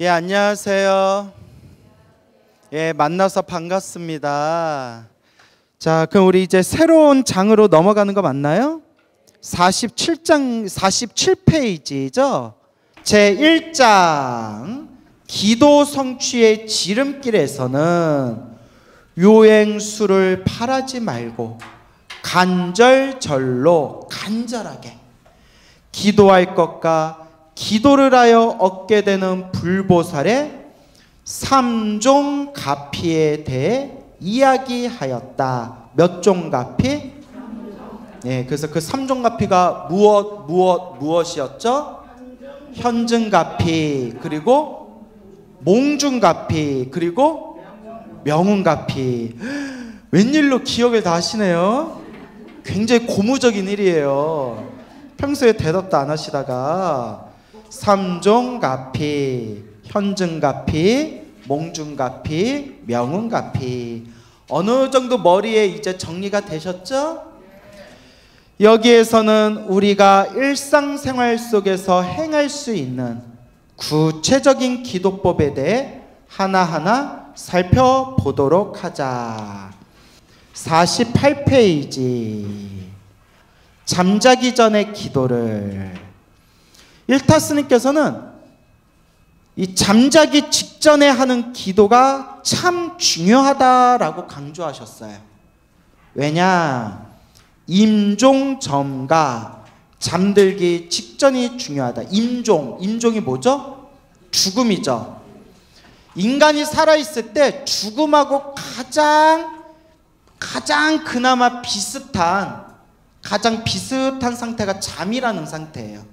예, 안녕하세요. 예, 만나서 반갑습니다. 자, 그럼 우리 이제 새로운 장으로 넘어가는 거 맞나요? 47장, 47페이지죠? 제1장 기도 성취의 지름길에서는 요행수를 바라지 말고 간절절로 간절하게 기도할 것과 기도를 하여 얻게 되는 불보살의 삼종가피에 대해 이야기하였다. 몇 종가피? 네, 그래서 그 삼종가피가 무엇이었죠? 현증가피, 그리고 몽중가피, 그리고 명운가피. 웬일로 기억을 다 하시네요. 굉장히 고무적인 일이에요. 평소에 대답도 안 하시다가 삼종가피, 현증가피, 몽중가피, 명운가피. 어느 정도 머리에 이제 정리가 되셨죠? 여기에서는 우리가 일상생활 속에서 행할 수 있는 구체적인 기도법에 대해 하나하나 살펴보도록 하자. 48페이지 잠자기 전의 기도를 일타 스님께서는 이 잠자기 직전에 하는 기도가 참 중요하다라고 강조하셨어요. 왜냐? 임종점가 잠들기 직전이 중요하다. 임종이 뭐죠? 죽음이죠. 인간이 살아있을 때 죽음하고 가장 그나마 가장 비슷한 상태가 잠이라는 상태예요.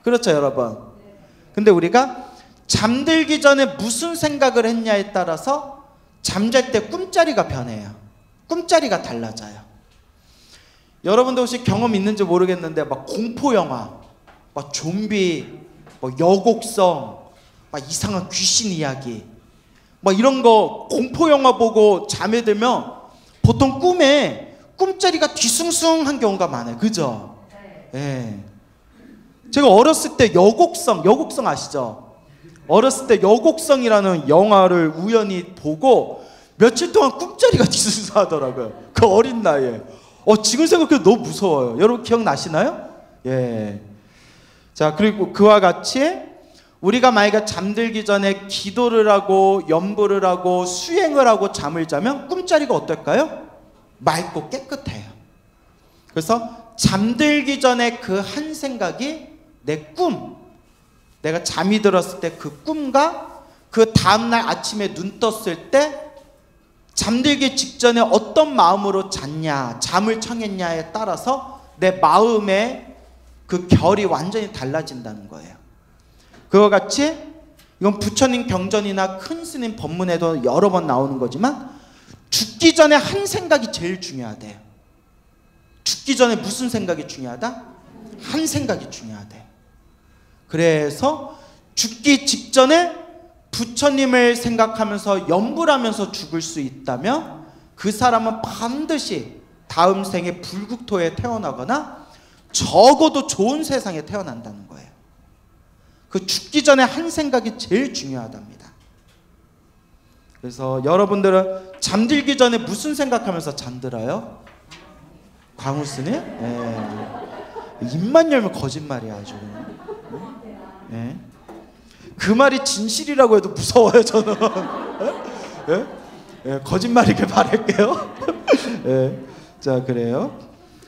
그렇죠, 여러분? 근데 우리가 잠들기 전에 무슨 생각을 했냐에 따라서 잠잘 때 꿈자리가 변해요. 꿈자리가 달라져요. 여러분도 혹시 경험 있는지 모르겠는데 막 공포영화, 막 좀비, 막 여곡성, 막 이상한 귀신 이야기, 막 이런 거 공포영화 보고 잠에 들면 보통 꿈자리가 뒤숭숭한 경우가 많아요. 그죠? 예. 제가 어렸을 때 여곡성 아시죠? 어렸을 때 여곡성이라는 영화를 우연히 보고 며칠 동안 꿈자리가 뒤숭숭하더라고요. 그 어린 나이에. 지금 생각해도 너무 무서워요. 여러분 기억나시나요? 예. 자, 그리고 그와 같이 우리가 만약에 잠들기 전에 기도를 하고 염불을 하고 수행을 하고 잠을 자면 꿈자리가 어떨까요? 맑고 깨끗해요. 그래서 잠들기 전에 그 한 생각이 내가 잠이 들었을 때 그 꿈과 그 다음날 아침에 눈 떴을 때 잠들기 직전에 어떤 마음으로 잤냐, 잠을 청했냐에 따라서 내 마음의 그 결이 완전히 달라진다는 거예요. 그와 같이 이건 부처님 경전이나 큰 스님 법문에도 여러 번 나오는 거지만 죽기 전에 한 생각이 제일 중요하대요. 죽기 전에 무슨 생각이 중요하다? 한 생각이 중요하대. 그래서 죽기 직전에 부처님을 생각하면서 염불하면서 죽을 수 있다면 그 사람은 반드시 다음 생에 불국토에 태어나거나 적어도 좋은 세상에 태어난다는 거예요. 그 죽기 전에 한 생각이 제일 중요하답니다. 그래서 여러분들은 잠들기 전에 무슨 생각하면서 잠들어요? 광우스님? 예. 입만 열면 거짓말이야 아주. 예. 그 말이 진실이라고 해도 무서워요 저는. 예? 예, 거짓말이길 바랄게요. 예. 자, 그래요.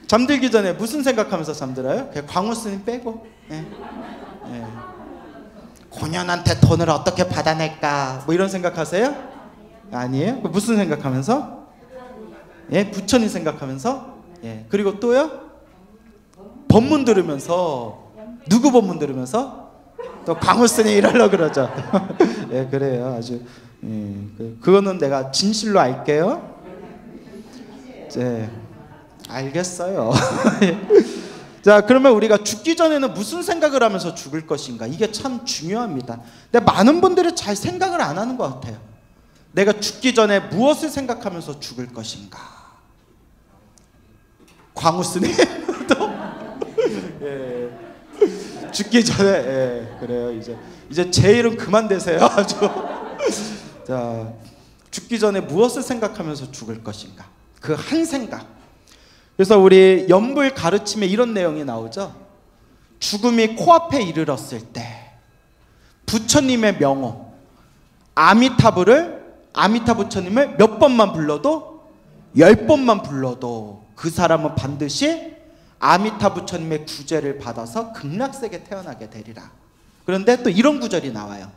잠들기 전에 무슨 생각하면서 잠들어요? 그냥 광우스님 빼고. 예. 예. 고년한테 돈을 어떻게 받아낼까 뭐 이런 생각하세요? 아니에요? 무슨 생각하면서? 예, 부처님 생각하면서. 예. 그리고 또요? 법문 들으면서. 누구 법문 들으면서? 또 광우스님 이러려고 그러죠. 예, 그래요. 아주. 예, 그거는 내가 진실로 알게요. 네, 알겠어요. 자, 그러면 우리가 죽기 전에는 무슨 생각을 하면서 죽을 것인가? 이게 참 중요합니다. 근데 많은 분들이 잘 생각을 안 하는 것 같아요. 내가 죽기 전에 무엇을 생각하면서 죽을 것인가? 광우스님? 또? 예. 죽기 전에 예, 그래요. 이제 제 이름 그만 대세요. 아주. 자, 죽기 전에 무엇을 생각하면서 죽을 것인가? 그 한 생각. 그래서 우리 연불 가르침에 이런 내용이 나오죠. 죽음이 코앞에 이르렀을 때 부처님의 명호 아미타 부처님을 몇 번만 불러도 10번만 불러도 그 사람은 반드시 아미타 부처님의 구제를 받아서 극락세계 태어나게 되리라. 그런데 또 이런 구절이 나와요.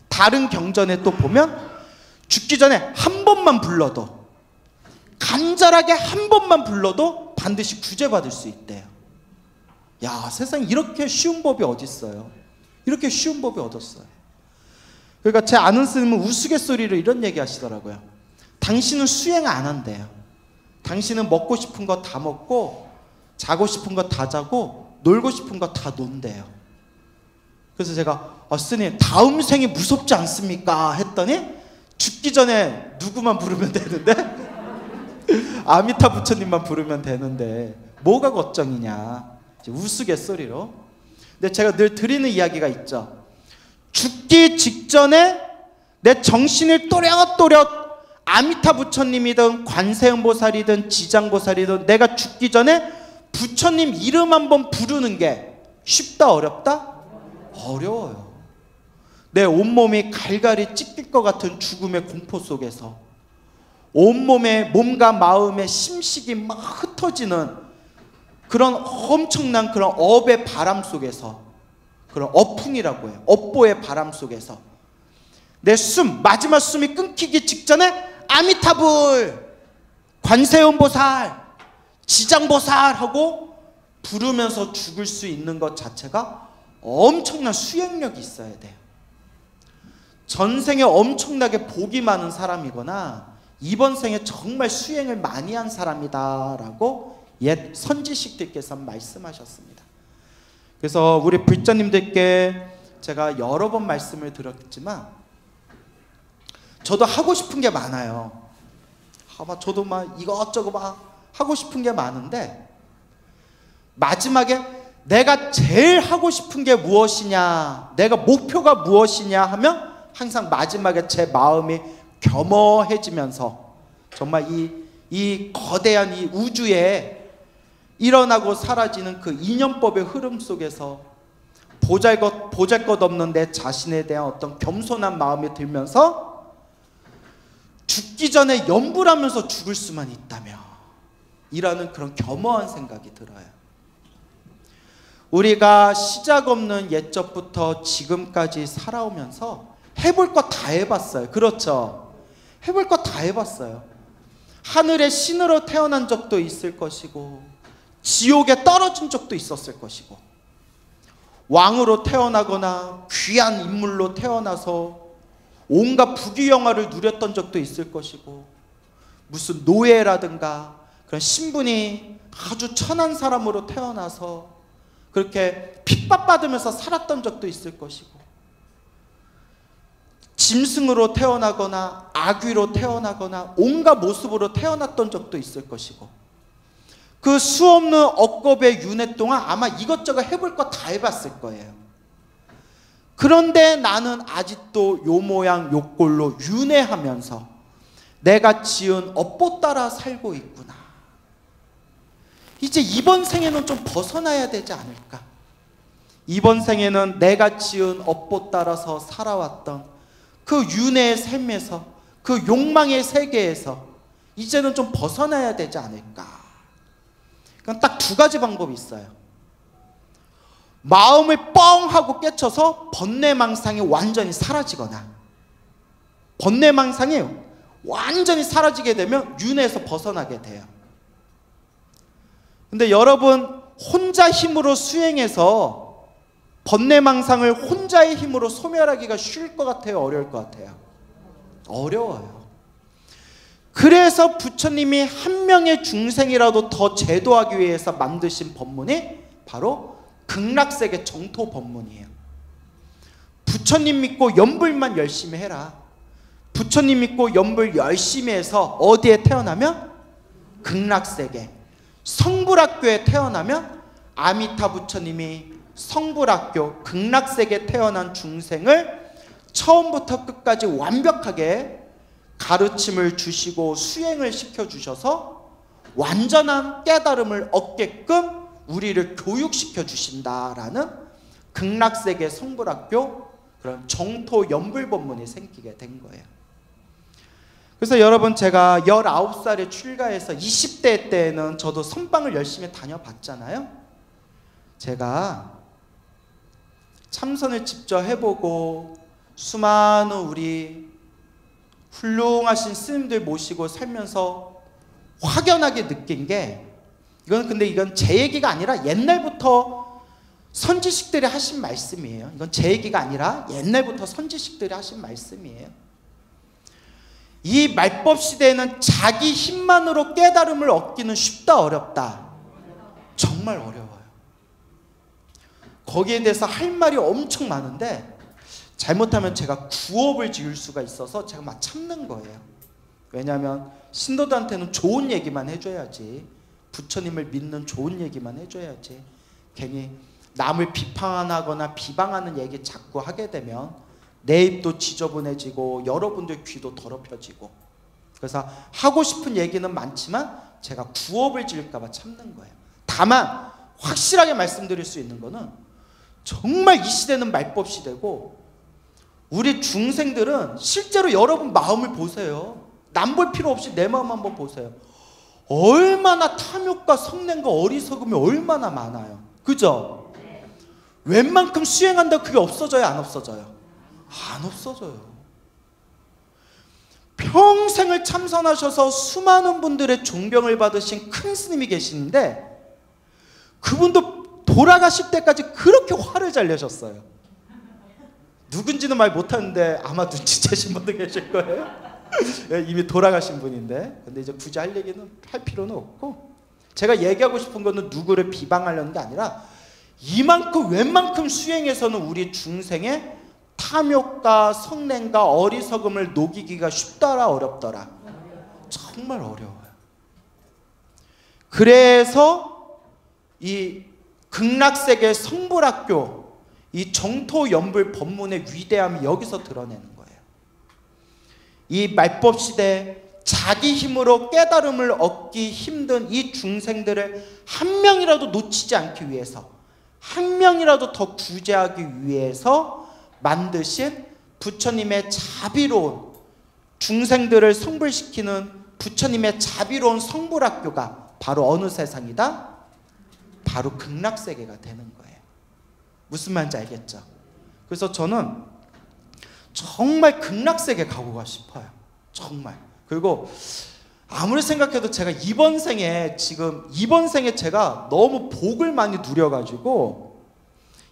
다른 경전에 또 보면 죽기 전에 한 번만 불러도, 간절하게 한 번만 불러도 반드시 구제받을 수 있대요. 야, 세상에 이렇게 쉬운 법이 어디 있어요? 이렇게 쉬운 법이 어딨어요? 그러니까 제 아는 스님은 우스갯소리로 이런 얘기 하시더라고요. 당신은 수행 안 한대요. 당신은 먹고 싶은 거 다 먹고 자고 싶은 거 다 자고 놀고 싶은 거 다 논대요. 그래서 제가 스님 다음 생이 무섭지 않습니까? 했더니 죽기 전에 누구만 부르면 되는데 아미타 부처님만 부르면 되는데 뭐가 걱정이냐. 우스갯소리로. 근데 제가 늘 드리는 이야기가 있죠. 죽기 직전에 내 정신을 또렷또렷 아미타 부처님이든 관세음보살이든 지장보살이든 내가 죽기 전에 부처님 이름 한번 부르는 게 쉽다 어렵다? 어려워요. 내 온몸이 갈갈이 찢길 것 같은 죽음의 공포 속에서 온몸에 몸과 마음의 심식이 막 흩어지는 그런 엄청난 그런 업의 바람 속에서, 그런 어풍이라고 해요. 업보의 바람 속에서 내 숨, 마지막 숨이 끊기기 직전에 아미타불, 관세음보살, 지장보살 하고 부르면서 죽을 수 있는 것 자체가 엄청난 수행력이 있어야 돼요. 전생에 엄청나게 복이 많은 사람이거나 이번 생에 정말 수행을 많이 한 사람이다 라고 옛 선지식들께서 말씀하셨습니다. 그래서 우리 불자님들께 제가 여러 번 말씀을 드렸지만 저도 하고 싶은 게 많아요. 저도 막 이것저것 막 하고 싶은 게 많은데 마지막에 내가 제일 하고 싶은 게 무엇이냐, 내가 목표가 무엇이냐 하면 항상 마지막에 제 마음이 겸허해지면서 정말 이 거대한 이 우주에 일어나고 사라지는 그 인연법의 흐름 속에서 보잘것 없는 내 자신에 대한 어떤 겸손한 마음이 들면서 죽기 전에 염불하면서 죽을 수만 있다며 이라는 그런 겸허한 생각이 들어요. 우리가 시작 없는 옛적부터 지금까지 살아오면서 해볼 거 다 해봤어요. 그렇죠? 해볼 거 다 해봤어요. 하늘의 신으로 태어난 적도 있을 것이고 지옥에 떨어진 적도 있었을 것이고 왕으로 태어나거나 귀한 인물로 태어나서 온갖 부귀영화를 누렸던 적도 있을 것이고 무슨 노예라든가 그런 신분이 아주 천한 사람으로 태어나서 그렇게 핍박받으면서 살았던 적도 있을 것이고 짐승으로 태어나거나 아귀로 태어나거나 온갖 모습으로 태어났던 적도 있을 것이고 그 수없는 억겁의 윤회 동안 아마 이것저것 해볼 거 다 해봤을 거예요. 그런데 나는 아직도 요 모양 요 꼴로 윤회하면서 내가 지은 업보 따라 살고 있구나. 이제 이번 생에는 좀 벗어나야 되지 않을까. 이번 생에는 내가 지은 업보 따라서 살아왔던 그 윤회의 삶에서 그 욕망의 세계에서 이제는 좀 벗어나야 되지 않을까. 그러니까 딱 두 가지 방법이 있어요. 마음을 뻥 하고 깨쳐서 번뇌망상이 완전히 사라지거나 번뇌망상이 완전히 사라지게 되면 윤회에서 벗어나게 돼요. 근데 여러분 혼자 힘으로 수행해서 번뇌망상을 혼자의 힘으로 소멸하기가 쉬울 것 같아요? 어려울 것 같아요? 어려워요. 그래서 부처님이 한 명의 중생이라도 더 제도하기 위해서 만드신 법문이 바로 극락세계 정토 법문이에요. 부처님 믿고 연불만 열심히 해라. 부처님 믿고 연불 열심히 해서 어디에 태어나면? 극락세계 성불학교에 태어나면 아미타 부처님이 성불학교 극락세계 태어난 중생을 처음부터 끝까지 완벽하게 가르침을 주시고 수행을 시켜주셔서 완전한 깨달음을 얻게끔 우리를 교육시켜 주신다라는 극락세계 성불학교 그런 정토 연불법문이 생기게 된 거예요. 그래서 여러분, 제가 19살에 출가해서 20대 때는 저도 선방을 열심히 다녀봤잖아요. 제가 참선을 직접 해보고 수많은 우리 훌륭하신 스님들 모시고 살면서 확연하게 느낀 게, 이건 제 얘기가 아니라 옛날부터 선지식들이 하신 말씀이에요. 이건 제 얘기가 아니라 옛날부터 선지식들이 하신 말씀이에요. 이 말법 시대에는 자기 힘만으로 깨달음을 얻기는 쉽다, 어렵다? 정말 어려워요. 거기에 대해서 할 말이 엄청 많은데 잘못하면 제가 구업을 지을 수가 있어서 제가 막 참는 거예요. 왜냐하면 신도들한테는 좋은 얘기만 해줘야지, 부처님을 믿는 좋은 얘기만 해줘야지, 괜히 남을 비판하거나 비방하는 얘기 자꾸 하게 되면 내 입도 지저분해지고 여러분들 귀도 더럽혀지고, 그래서 하고 싶은 얘기는 많지만 제가 구업을 지을까 봐 참는 거예요. 다만 확실하게 말씀드릴 수 있는 거는, 정말 이 시대는 말법 시대고 우리 중생들은 실제로 여러분 마음을 보세요. 남 볼 필요 없이 내 마음 한번 보세요. 얼마나 탐욕과 성냄과 어리석음이 얼마나 많아요. 그죠? 웬만큼 수행한다고 그게 없어져요, 안 없어져요? 안 없어져요. 평생을 참선하셔서 수많은 분들의 존경을 받으신 큰 스님이 계시는데, 그분도 돌아가실 때까지 그렇게 화를 잘 내셨어요. 누군지는 말 못하는데 아마 눈치채신 분도 계실 거예요. 이미 돌아가신 분인데, 근데 이제 굳이 할 얘기는 할 필요는 없고, 제가 얘기하고 싶은 거는 누구를 비방하려는 게 아니라, 이만큼 웬만큼 수행에서는 우리 중생의 탐욕과 성냄과 어리석음을 녹이기가 쉽더라, 어렵더라? 정말 어려워요. 그래서 이 극락세계 성불학교, 이 정토연불 법문의 위대함이 여기서 드러내는 거예요. 이 말법 시대 자기 힘으로 깨달음을 얻기 힘든 이 중생들을 한 명이라도 놓치지 않기 위해서, 한 명이라도 더 구제하기 위해서 만드신 부처님의 자비로운, 중생들을 성불시키는 부처님의 자비로운 성불학교가 바로 어느 세상이다? 바로 극락세계가 되는 거예요. 무슨 말인지 알겠죠? 그래서 저는 정말 극락세계 가고 싶어요. 정말. 그리고 아무리 생각해도 제가 이번 생에 제가 너무 복을 많이 누려가지고,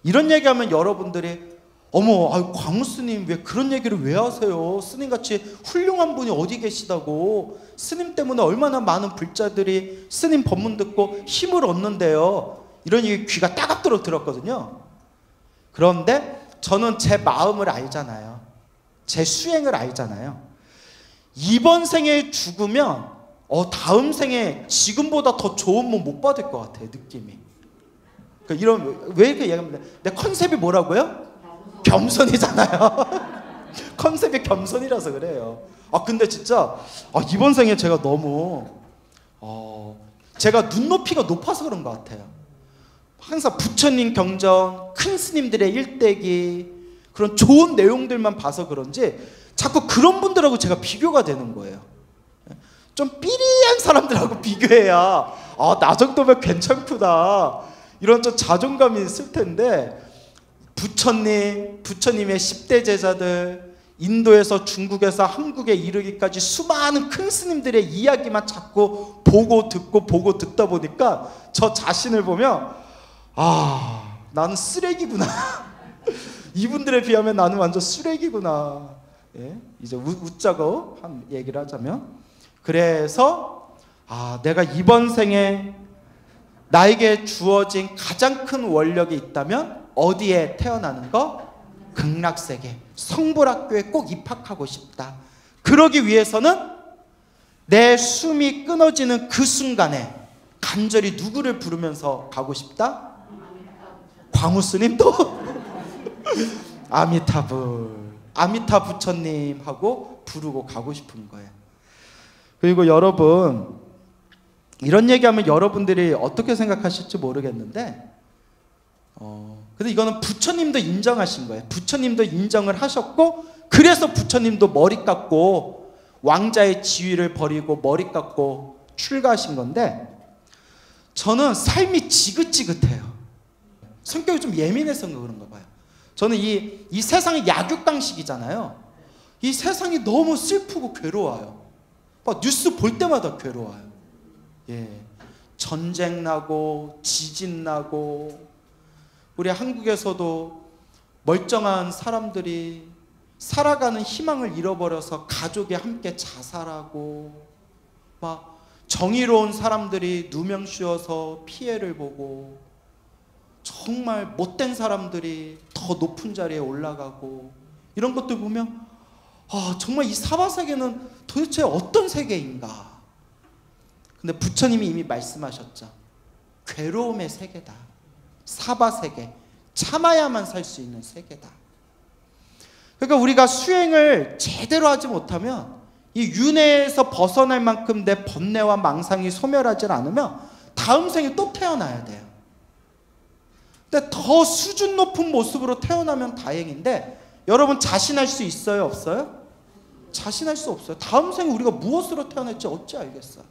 이런 얘기하면 여러분들이 어머, 광우 스님 왜 그런 얘기를 왜 하세요? 스님같이 훌륭한 분이 어디 계시다고. 스님 때문에 얼마나 많은 불자들이 스님 법문 듣고 힘을 얻는데요. 이런 얘기 귀가 따갑도록 들었거든요. 그런데 저는 제 마음을 알잖아요. 제 수행을 알잖아요. 이번 생에 죽으면 다음 생에 지금보다 더 좋은 몸 못 받을 것 같아요, 느낌이. 왜 이렇게 얘기합니까? 내 컨셉이 뭐라고요? 겸손이잖아요. 컨셉이 겸손이라서 그래요. 근데 진짜 이번 생에 제가 너무 제가 눈높이가 높아서 그런 것 같아요. 항상 부처님 경전, 큰 스님들의 일대기, 그런 좋은 내용들만 봐서 그런지 자꾸 그런 분들하고 제가 비교가 되는 거예요. 좀 삐리한 사람들하고 비교해야 나 정도면 괜찮구나, 이런 좀 자존감이 있을 텐데, 부처님의 10대 제자들, 인도에서 중국에서 한국에 이르기까지 수많은 큰 스님들의 이야기만 자꾸 보고 듣다 보니까 저 자신을 보면 나는 쓰레기구나. 이분들에 비하면 나는 완전 쓰레기구나. 예? 이제 웃자고 한 얘기를 하자면, 그래서 내가 이번 생에 나에게 주어진 가장 큰 원력이 있다면 어디에 태어나는 거? 극락세계 성불학교에 꼭 입학하고 싶다. 그러기 위해서는 내 숨이 끊어지는 그 순간에 간절히 누구를 부르면서 가고 싶다? 광우 스님도 아미타 부처님 하고 부르고 가고 싶은 거예요. 그리고 여러분, 이런 얘기하면 여러분들이 어떻게 생각하실지 모르겠는데 근데 이거는 부처님도 인정하신 거예요. 부처님도 인정을 하셨고, 그래서 부처님도 머리 깎고 왕자의 지위를 버리고 머리 깎고 출가하신 건데, 저는 삶이 지긋지긋해요. 성격이 좀 예민해서 그런가 봐요. 저는 이 세상이 약육강식이잖아요. 이 세상이 너무 슬프고 괴로워요. 막 뉴스 볼 때마다 괴로워요. 예, 전쟁 나고 지진 나고, 우리 한국에서도 멀쩡한 사람들이 살아가는 희망을 잃어버려서 가족이 함께 자살하고, 막 정의로운 사람들이 누명 씌워서 피해를 보고, 정말 못된 사람들이 더 높은 자리에 올라가고, 이런 것들 보면 정말 이 사바세계는 도대체 어떤 세계인가. 근데 부처님이 이미 말씀하셨죠. 괴로움의 세계다. 사바세계, 참아야만 살 수 있는 세계다. 그러니까 우리가 수행을 제대로 하지 못하면, 이 윤회에서 벗어날 만큼 내 번뇌와 망상이 소멸하지 않으면 다음 생에 또 태어나야 돼요. 근데 더 수준 높은 모습으로 태어나면 다행인데, 여러분 자신할 수 있어요, 없어요? 자신할 수 없어요. 다음 생에 우리가 무엇으로 태어날지 어찌 알겠어요?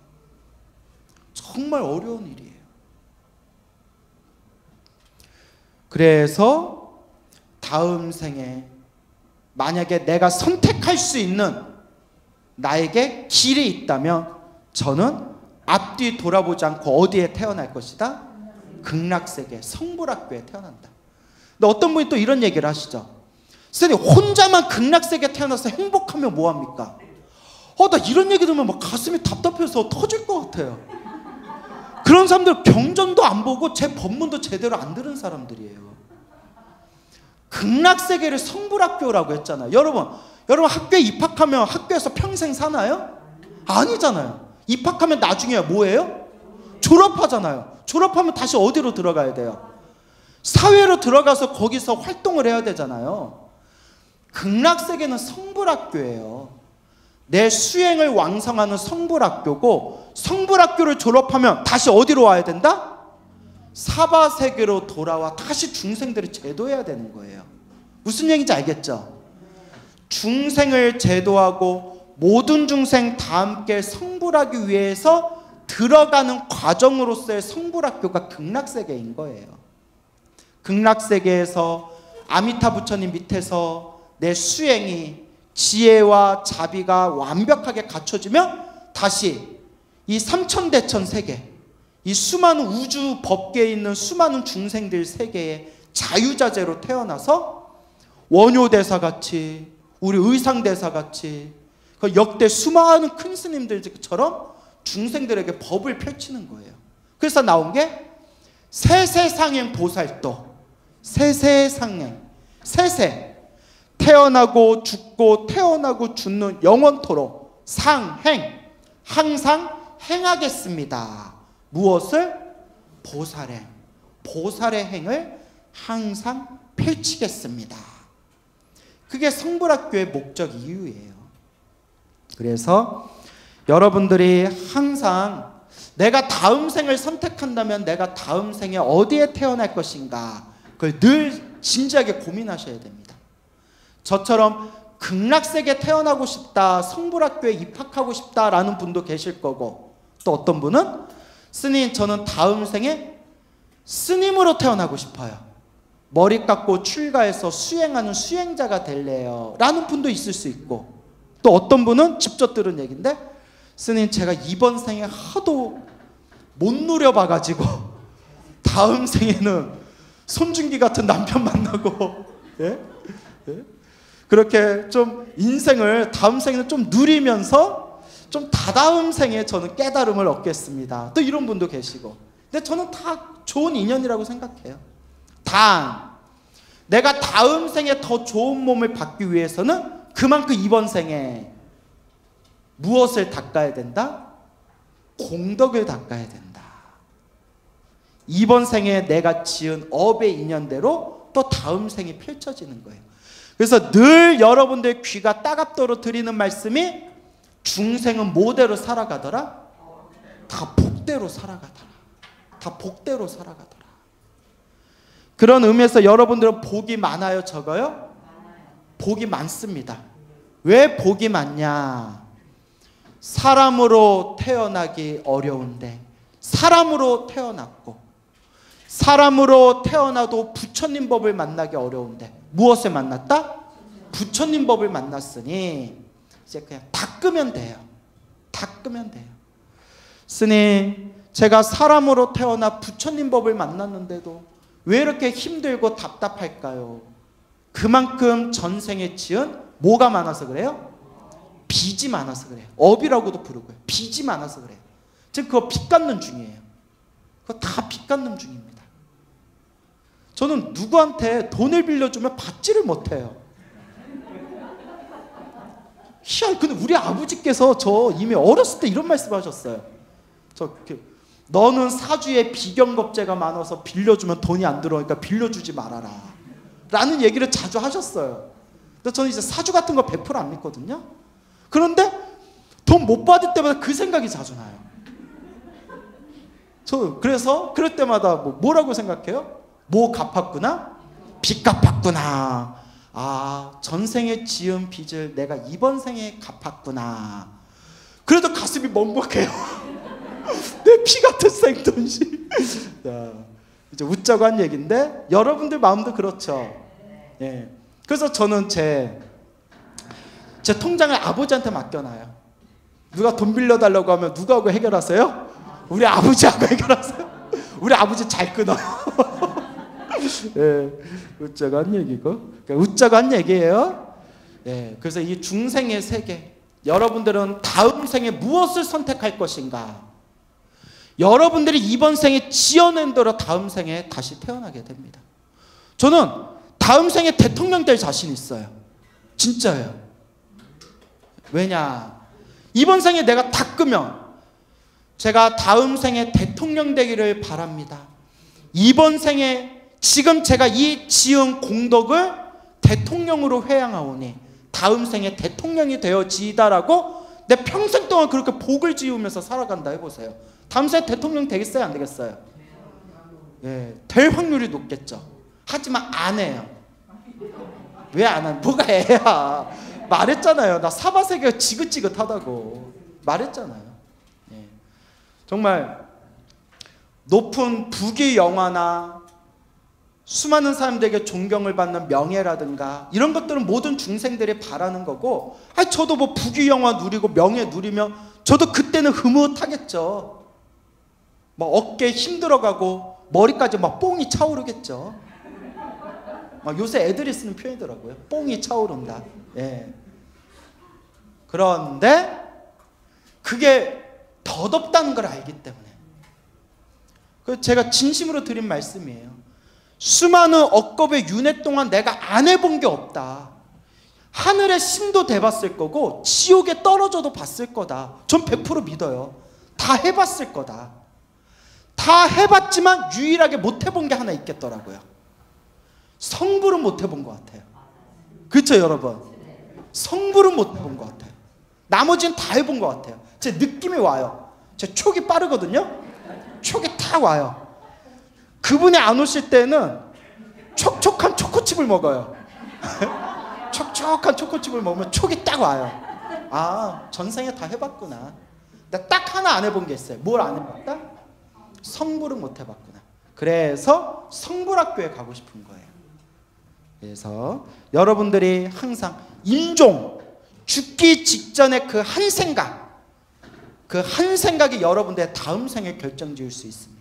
정말 어려운 일이에요. 그래서 다음 생에 만약에 내가 선택할 수 있는 나에게 길이 있다면, 저는 앞뒤 돌아보지 않고 어디에 태어날 것이다? 극락세계, 성불학교에 태어난다. 근데 어떤 분이 또 이런 얘기를 하시죠. 선생님, 혼자만 극락세계에 태어나서 행복하면 뭐합니까? 나 이런 얘기 들으면 막 가슴이 답답해서 터질 것 같아요. 그런 사람들 경전도 안 보고 제 법문도 제대로 안 들은 사람들이에요. 극락세계를 성불학교라고 했잖아요. 여러분 학교에 입학하면 학교에서 평생 사나요? 아니잖아요. 입학하면 나중에 뭐예요? 졸업하잖아요. 졸업하면 다시 어디로 들어가야 돼요? 사회로 들어가서 거기서 활동을 해야 되잖아요. 극락세계는 성불학교예요. 내 수행을 왕성하는 성불학교고, 성불학교를 졸업하면 다시 어디로 와야 된다? 사바세계로 돌아와 다시 중생들을 제도해야 되는 거예요. 무슨 얘기인지 알겠죠? 중생을 제도하고 모든 중생 다 함께 성불하기 위해서 들어가는 과정으로서의 성불학교가 극락세계인 거예요. 극락세계에서 아미타 부처님 밑에서 내 수행이, 지혜와 자비가 완벽하게 갖춰지면 다시 이 삼천대천 세계, 이 수많은 우주 법계에 있는 수많은 중생들 세계에 자유자재로 태어나서 원효대사같이, 우리 의상대사같이, 그 역대 수많은 큰 스님들처럼 중생들에게 법을 펼치는 거예요. 그래서 나온 게 세세상행 보살도. 세세상행, 세세, 태어나고 죽고 태어나고 죽는 영원토록, 상행, 항상 행하겠습니다. 무엇을? 보살행, 보살의 행을 항상 펼치겠습니다. 그게 성불학교의 목적 이유예요. 그래서 여러분들이 항상 내가 다음 생을 선택한다면 내가 다음 생에 어디에 태어날 것인가, 그걸 늘 진지하게 고민하셔야 됩니다. 저처럼 극락세계에 태어나고 싶다, 성불학교에 입학하고 싶다라는 분도 계실 거고, 또 어떤 분은 스님, 저는 다음 생에 스님으로 태어나고 싶어요. 머리 깎고 출가해서 수행하는 수행자가 될래요 라는 분도 있을 수 있고, 또 어떤 분은 직접 들은 얘기인데, 스님, 제가 이번 생에 하도 못 누려봐가지고 다음 생에는 손준기 같은 남편 만나고, 예? 예? 그렇게 좀 인생을 다음 생에는 좀 누리면서 좀 다다음 생에 저는 깨달음을 얻겠습니다. 또 이런 분도 계시고. 근데 저는 다 좋은 인연이라고 생각해요. 단, 내가 다음 생에 더 좋은 몸을 받기 위해서는 그만큼 이번 생에 무엇을 닦아야 된다? 공덕을 닦아야 된다. 이번 생에 내가 지은 업의 인연대로 또 다음 생이 펼쳐지는 거예요. 그래서 늘 여러분들 귀가 따갑도록 드리는 말씀이 중생은 뭐대로 살아가더라? 다 복대로 살아가더라. 다 복대로 살아가더라. 그런 의미에서 여러분들은 복이 많아요, 적어요? 복이 많습니다. 왜 복이 많냐? 사람으로 태어나기 어려운데 사람으로 태어났고, 사람으로 태어나도 부처님 법을 만나기 어려운데 무엇을 만났다? 부처님 법을 만났으니 이제 그냥 닦으면 돼요. 닦으면 돼요. 스님, 제가 사람으로 태어나 부처님 법을 만났는데도 왜 이렇게 힘들고 답답할까요? 그만큼 전생에 지은 뭐가 많아서 그래요? 빚이 많아서 그래요. 업이라고도 부르고요. 빚이 많아서 그래요. 지금 그거 빚 갚는 중이에요. 그거 다 빚 갚는 중입니다. 저는 누구한테 돈을 빌려주면 받지를 못해요. 희한해. 근데 우리 아버지께서 저 이미 어렸을 때 이런 말씀 하셨어요. 너는 사주에 비경겁제가 많아서 빌려주면 돈이 안 들어오니까 빌려주지 말아라 라는 얘기를 자주 하셨어요. 근데 저는 이제 사주 같은 거 100% 안 믿거든요. 그런데 돈 못 받을 때마다 그 생각이 자주 나요. 그래서 그럴 때마다 뭐라고 생각해요? 뭐 갚았구나? 빚 갚았구나. 아, 전생에 지은 빚을 내가 이번 생에 갚았구나. 그래도 가슴이 먹먹해요. 내 피 같은 생돈이. 이제 웃자고 한 얘기인데 여러분들 마음도 그렇죠. 예. 그래서 저는 제 통장을 아버지한테 맡겨놔요. 누가 돈 빌려달라고 하면 누구하고 해결하세요? 우리 아버지하고 해결하세요. 우리 아버지 잘 끊어요. 예, 웃자고 한 얘기고, 그러니까 웃자고 한 얘기예요. 예, 그래서 이 중생의 세계, 여러분들은 다음 생에 무엇을 선택할 것인가? 여러분들이 이번 생에 지어낸 대로 다음 생에 다시 태어나게 됩니다. 저는 다음 생에 대통령 될 자신 있어요. 진짜예요. 왜냐? 이번 생에 내가 닦으면 제가 다음 생에 대통령 되기를 바랍니다. 이번 생에 지금 제가 이 지은 공덕을 대통령으로 회양하오니 다음 생에 대통령이 되어지이다라고 내 평생 동안 그렇게 복을 지으면서 살아간다 해보세요. 다음 생에 대통령 되겠어요? 안 되겠어요? 예, 될 확률이 높겠죠. 하지만 안 해요. 왜 안 해요? 뭐가 해야? 말했잖아요. 나 사바세계가 지긋지긋하다고 말했잖아요. 예. 정말 높은 부귀 영화나 수많은 사람들에게 존경을 받는 명예라든가 이런 것들은 모든 중생들이 바라는 거고, 저도 뭐 부귀 영화 누리고 명예 누리면 저도 그때는 흐뭇하겠죠. 막 어깨 힘들어가고 머리까지 막 뽕이 차오르겠죠. 막 요새 애들이 쓰는 표현이더라고요. 뽕이 차오른다. 예. 그런데 그게 덧없다는 걸 알기 때문에, 그 제가 진심으로 드린 말씀이에요. 수많은 억겁의 윤회 동안 내가 안 해본 게 없다. 하늘의 신도 돼봤을 거고 지옥에 떨어져도 봤을 거다. 전 100% 믿어요. 다 해봤을 거다. 다 해봤지만 유일하게 못 해본 게 하나 있겠더라고요. 성불은 못 해본 것 같아요. 그렇죠 여러분? 성불은 못 해본 것 같아요. 나머지는 다 해본 것 같아요. 제 느낌이 와요. 제 촉이 빠르거든요. 촉이 딱 와요. 그분이 안 오실 때는 촉촉한 초코칩을 먹어요. 촉촉한 초코칩을 먹으면 촉이 딱 와요. 아, 전생에 다 해봤구나. 근데 딱 하나 안 해본 게 있어요. 뭘 안 해봤다? 성불은 못 해봤구나. 그래서 성불학교에 가고 싶은 거예요. 그래서 여러분들이 항상 임종, 죽기 직전에 그 한 생각, 그 한 생각이 여러분들의 다음 생을 결정지을 수 있습니다.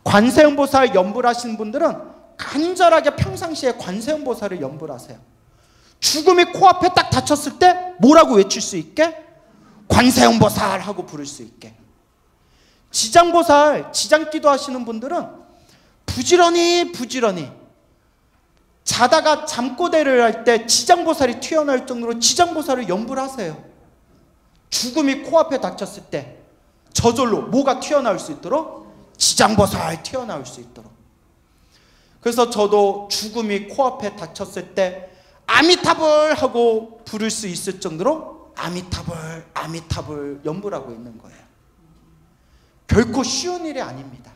관세음보살 연불 하시는 분들은 간절하게 평상시에 관세음보살을 연불하세요. 죽음이 코앞에 딱 닥쳤을 때 뭐라고 외칠 수 있게? 관세음보살 하고 부를 수 있게. 지장보살, 지장기도 하시는 분들은 부지런히 자다가 잠꼬대를 할 때 지장보살이 튀어나올 정도로 지장보살을 연불하세요. 죽음이 코앞에 닥쳤을 때 저절로 뭐가 튀어나올 수 있도록 지장보살 튀어나올 수 있도록. 그래서 저도 죽음이 코앞에 닥쳤을 때 아미타불 하고 부를 수 있을 정도로 아미타불 아미타불 연불하고 있는 거예요. 결코 쉬운 일이 아닙니다.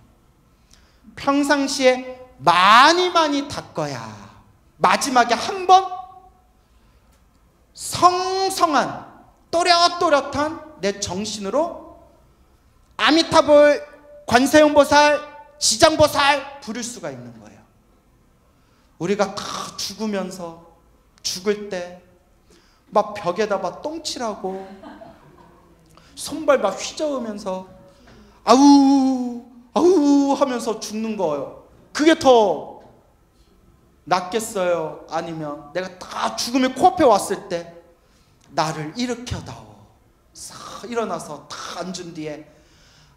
평상시에 많이 닦아야 마지막에 한 번 성성한 또렷또렷한 내 정신으로 아미타불 관세음보살 지장보살 부를 수가 있는 거예요. 우리가 다 죽으면서 죽을 때 막 벽에다 막 똥칠하고 손발 막 휘저으면서 아우 아우 하면서 죽는 거예요. 그게 더 낫겠어요? 아니면 내가 다 죽음이 코앞에 왔을 때 나를 일으켜다오 싹 일어나서 다 앉은 뒤에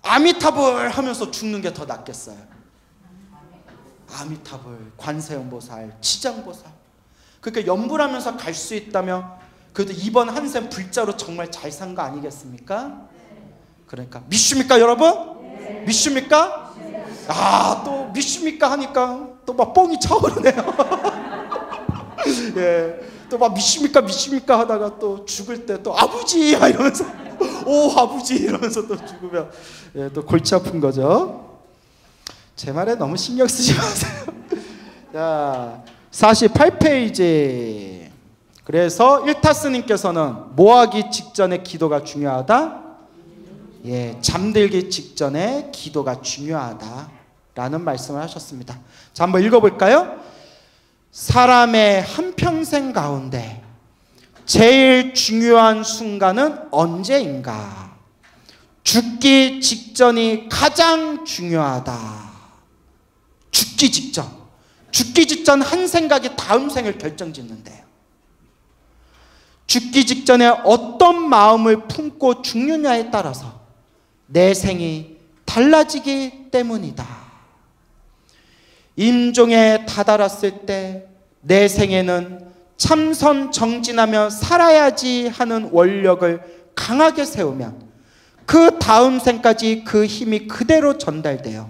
아미타불 하면서 죽는 게 더 낫겠어요? 아미타불 관세음보살 지장보살. 그러니까 연불하면서 갈 수 있다면 그래도 이번 한 생 불자로 정말 잘 산 거 아니겠습니까? 그러니까 믿습니까 여러분? 믿습니까? 아, 또 믿습니까 하니까 또 막 뽕이 차오르네요. 예, 또 막 믿습니까 하다가 또 죽을 때 또 아버지 이러면서 오 아버지 이러면서 또 죽으면 예, 또 골치 아픈 거죠. 제 말에 너무 신경 쓰지 마세요. 자, 48페이지. 그래서 일타스님께서는 뭐하기 직전에 기도가 중요하다? 예, 잠들기 직전에 기도가 중요하다라는 말씀을 하셨습니다. 자, 한번 읽어볼까요? 사람의 한평생 가운데 제일 중요한 순간은 언제인가? 죽기 직전이 가장 중요하다. 죽기 직전 한 생각이 다음 생을 결정짓는데요. 죽기 직전에 어떤 마음을 품고 죽느냐에 따라서 내 생이 달라지기 때문이다. 임종에 다다랐을 때 내 생에는 참선 정진하며 살아야지 하는 원력을 강하게 세우면 그 다음 생까지 그 힘이 그대로 전달되어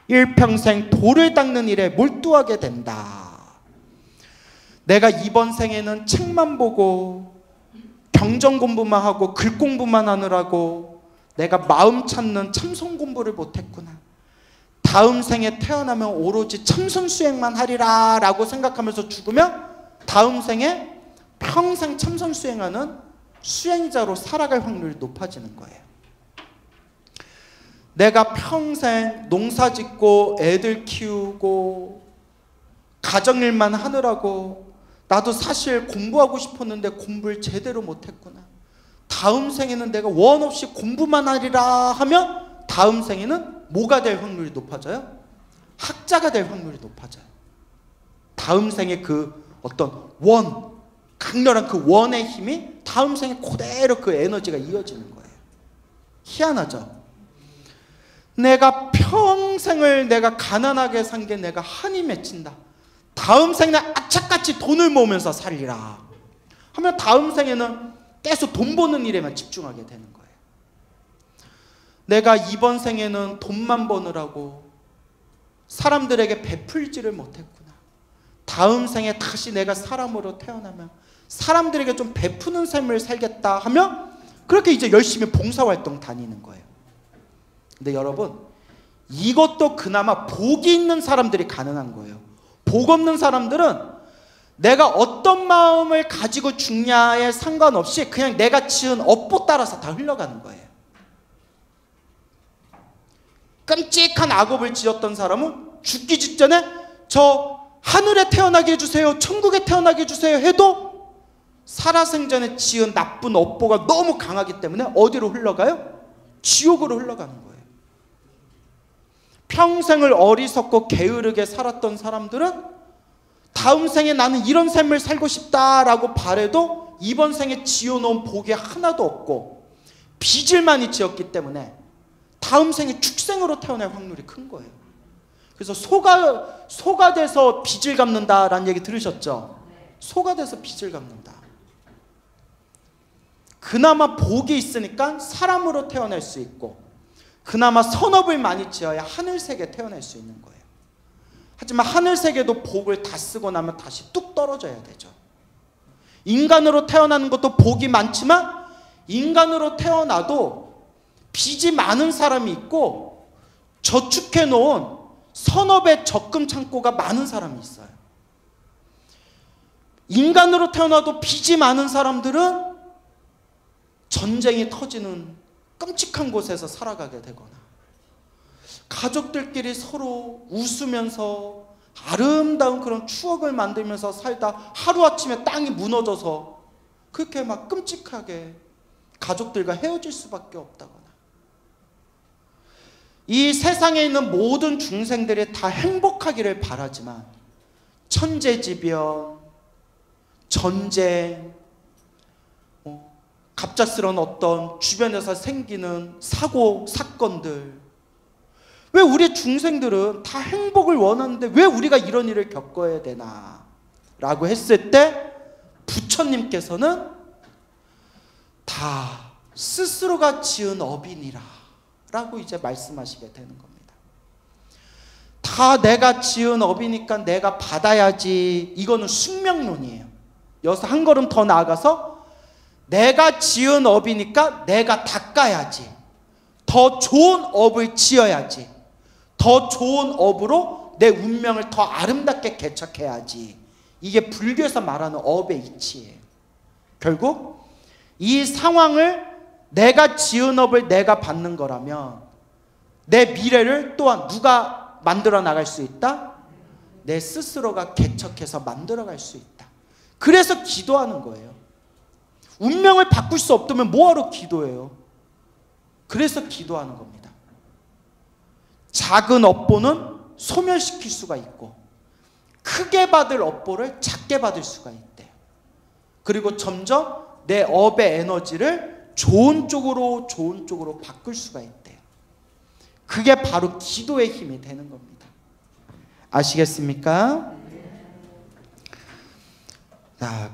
일평생 돌을 닦는 일에 몰두하게 된다. 내가 이번 생에는 책만 보고 경전 공부만 하고 글 공부만 하느라고 내가 마음 찾는 참선 공부를 못했구나. 다음 생에 태어나면 오로지 참선 수행만 하리라 라고 생각하면서 죽으면 다음 생에 평생 참선 수행하는 수행자로 살아갈 확률이 높아지는 거예요. 내가 평생 농사 짓고 애들 키우고 가정일만 하느라고 나도 사실 공부하고 싶었는데 공부를 제대로 못했구나. 다음 생에는 내가 원 없이 공부만 하리라 하면 다음 생에는 뭐가 될 확률이 높아져요? 학자가 될 확률이 높아져요. 다음 생에 그 어떤 원, 강렬한 그 원의 힘이 다음 생에 그대로 그 에너지가 이어지는 거예요. 희한하죠? 내가 평생을 내가 가난하게 산 게 내가 한이 맺힌다. 다음 생에 악착같이 돈을 모으면서 살리라 하면 다음 생에는 계속 돈 버는 일에만 집중하게 되는 거예요. 내가 이번 생에는 돈만 버느라고 사람들에게 베풀지를 못했구나. 다음 생에 다시 내가 사람으로 태어나면 사람들에게 좀 베푸는 삶을 살겠다 하면 그렇게 이제 열심히 봉사활동 다니는 거예요. 근데 여러분, 이것도 그나마 복이 있는 사람들이 가능한 거예요. 복 없는 사람들은 내가 어떤 마음을 가지고 죽냐에 상관없이 그냥 내가 지은 업보 따라서 다 흘러가는 거예요. 끔찍한 악업을 지었던 사람은 죽기 직전에 저 하늘에 태어나게 해주세요, 천국에 태어나게 해주세요 해도 살아생전에 지은 나쁜 업보가 너무 강하기 때문에 어디로 흘러가요? 지옥으로 흘러가는 거예요. 평생을 어리석고 게으르게 살았던 사람들은 다음 생에 나는 이런 삶을 살고 싶다라고 바래도 이번 생에 지어놓은 복이 하나도 없고 빚을 많이 지었기 때문에 다음 생에 축생으로 태어날 확률이 큰 거예요. 그래서 소가 돼서 빚을 갚는다라는 얘기 들으셨죠? 소가 돼서 빚을 갚는다. 그나마 복이 있으니까 사람으로 태어날 수 있고 그나마 선업을 많이 지어야 하늘색에 태어날 수 있는 거예요. 하지만 하늘색에도 복을 다 쓰고 나면 다시 뚝 떨어져야 되죠. 인간으로 태어나는 것도 복이 많지만 인간으로 태어나도 빚이 많은 사람이 있고 저축해 놓은 선업의 적금 창고가 많은 사람이 있어요. 인간으로 태어나도 빚이 많은 사람들은 전쟁이 터지는 끔찍한 곳에서 살아가게 되거나 가족들끼리 서로 웃으면서 아름다운 그런 추억을 만들면서 살다 하루아침에 땅이 무너져서 그렇게 막 끔찍하게 가족들과 헤어질 수밖에 없다거나, 이 세상에 있는 모든 중생들이 다 행복하기를 바라지만 천재지변, 전쟁, 갑작스러운 어떤 주변에서 생기는 사고, 사건들, 왜 우리 중생들은 다 행복을 원하는데 왜 우리가 이런 일을 겪어야 되나 라고 했을 때 부처님께서는 다 스스로가 지은 업이니라 라고 이제 말씀하시게 되는 겁니다. 다 내가 지은 업이니까 내가 받아야지, 이거는 숙명론이에요. 여기서 한 걸음 더 나아가서 내가 지은 업이니까 내가 닦아야지, 더 좋은 업을 지어야지, 더 좋은 업으로 내 운명을 더 아름답게 개척해야지. 이게 불교에서 말하는 업의 이치예요. 결국 이 상황을 내가 지은 업을 내가 받는 거라면 내 미래를 또한 누가 만들어 나갈 수 있다? 내 스스로가 개척해서 만들어 갈 수 있다. 그래서 기도하는 거예요. 운명을 바꿀 수 없다면 뭐하러 기도해요? 그래서 기도하는 겁니다. 작은 업보는 소멸시킬 수가 있고 크게 받을 업보를 작게 받을 수가 있대요. 그리고 점점 내 업의 에너지를 좋은 쪽으로 바꿀 수가 있대요. 그게 바로 기도의 힘이 되는 겁니다. 아시겠습니까? 자,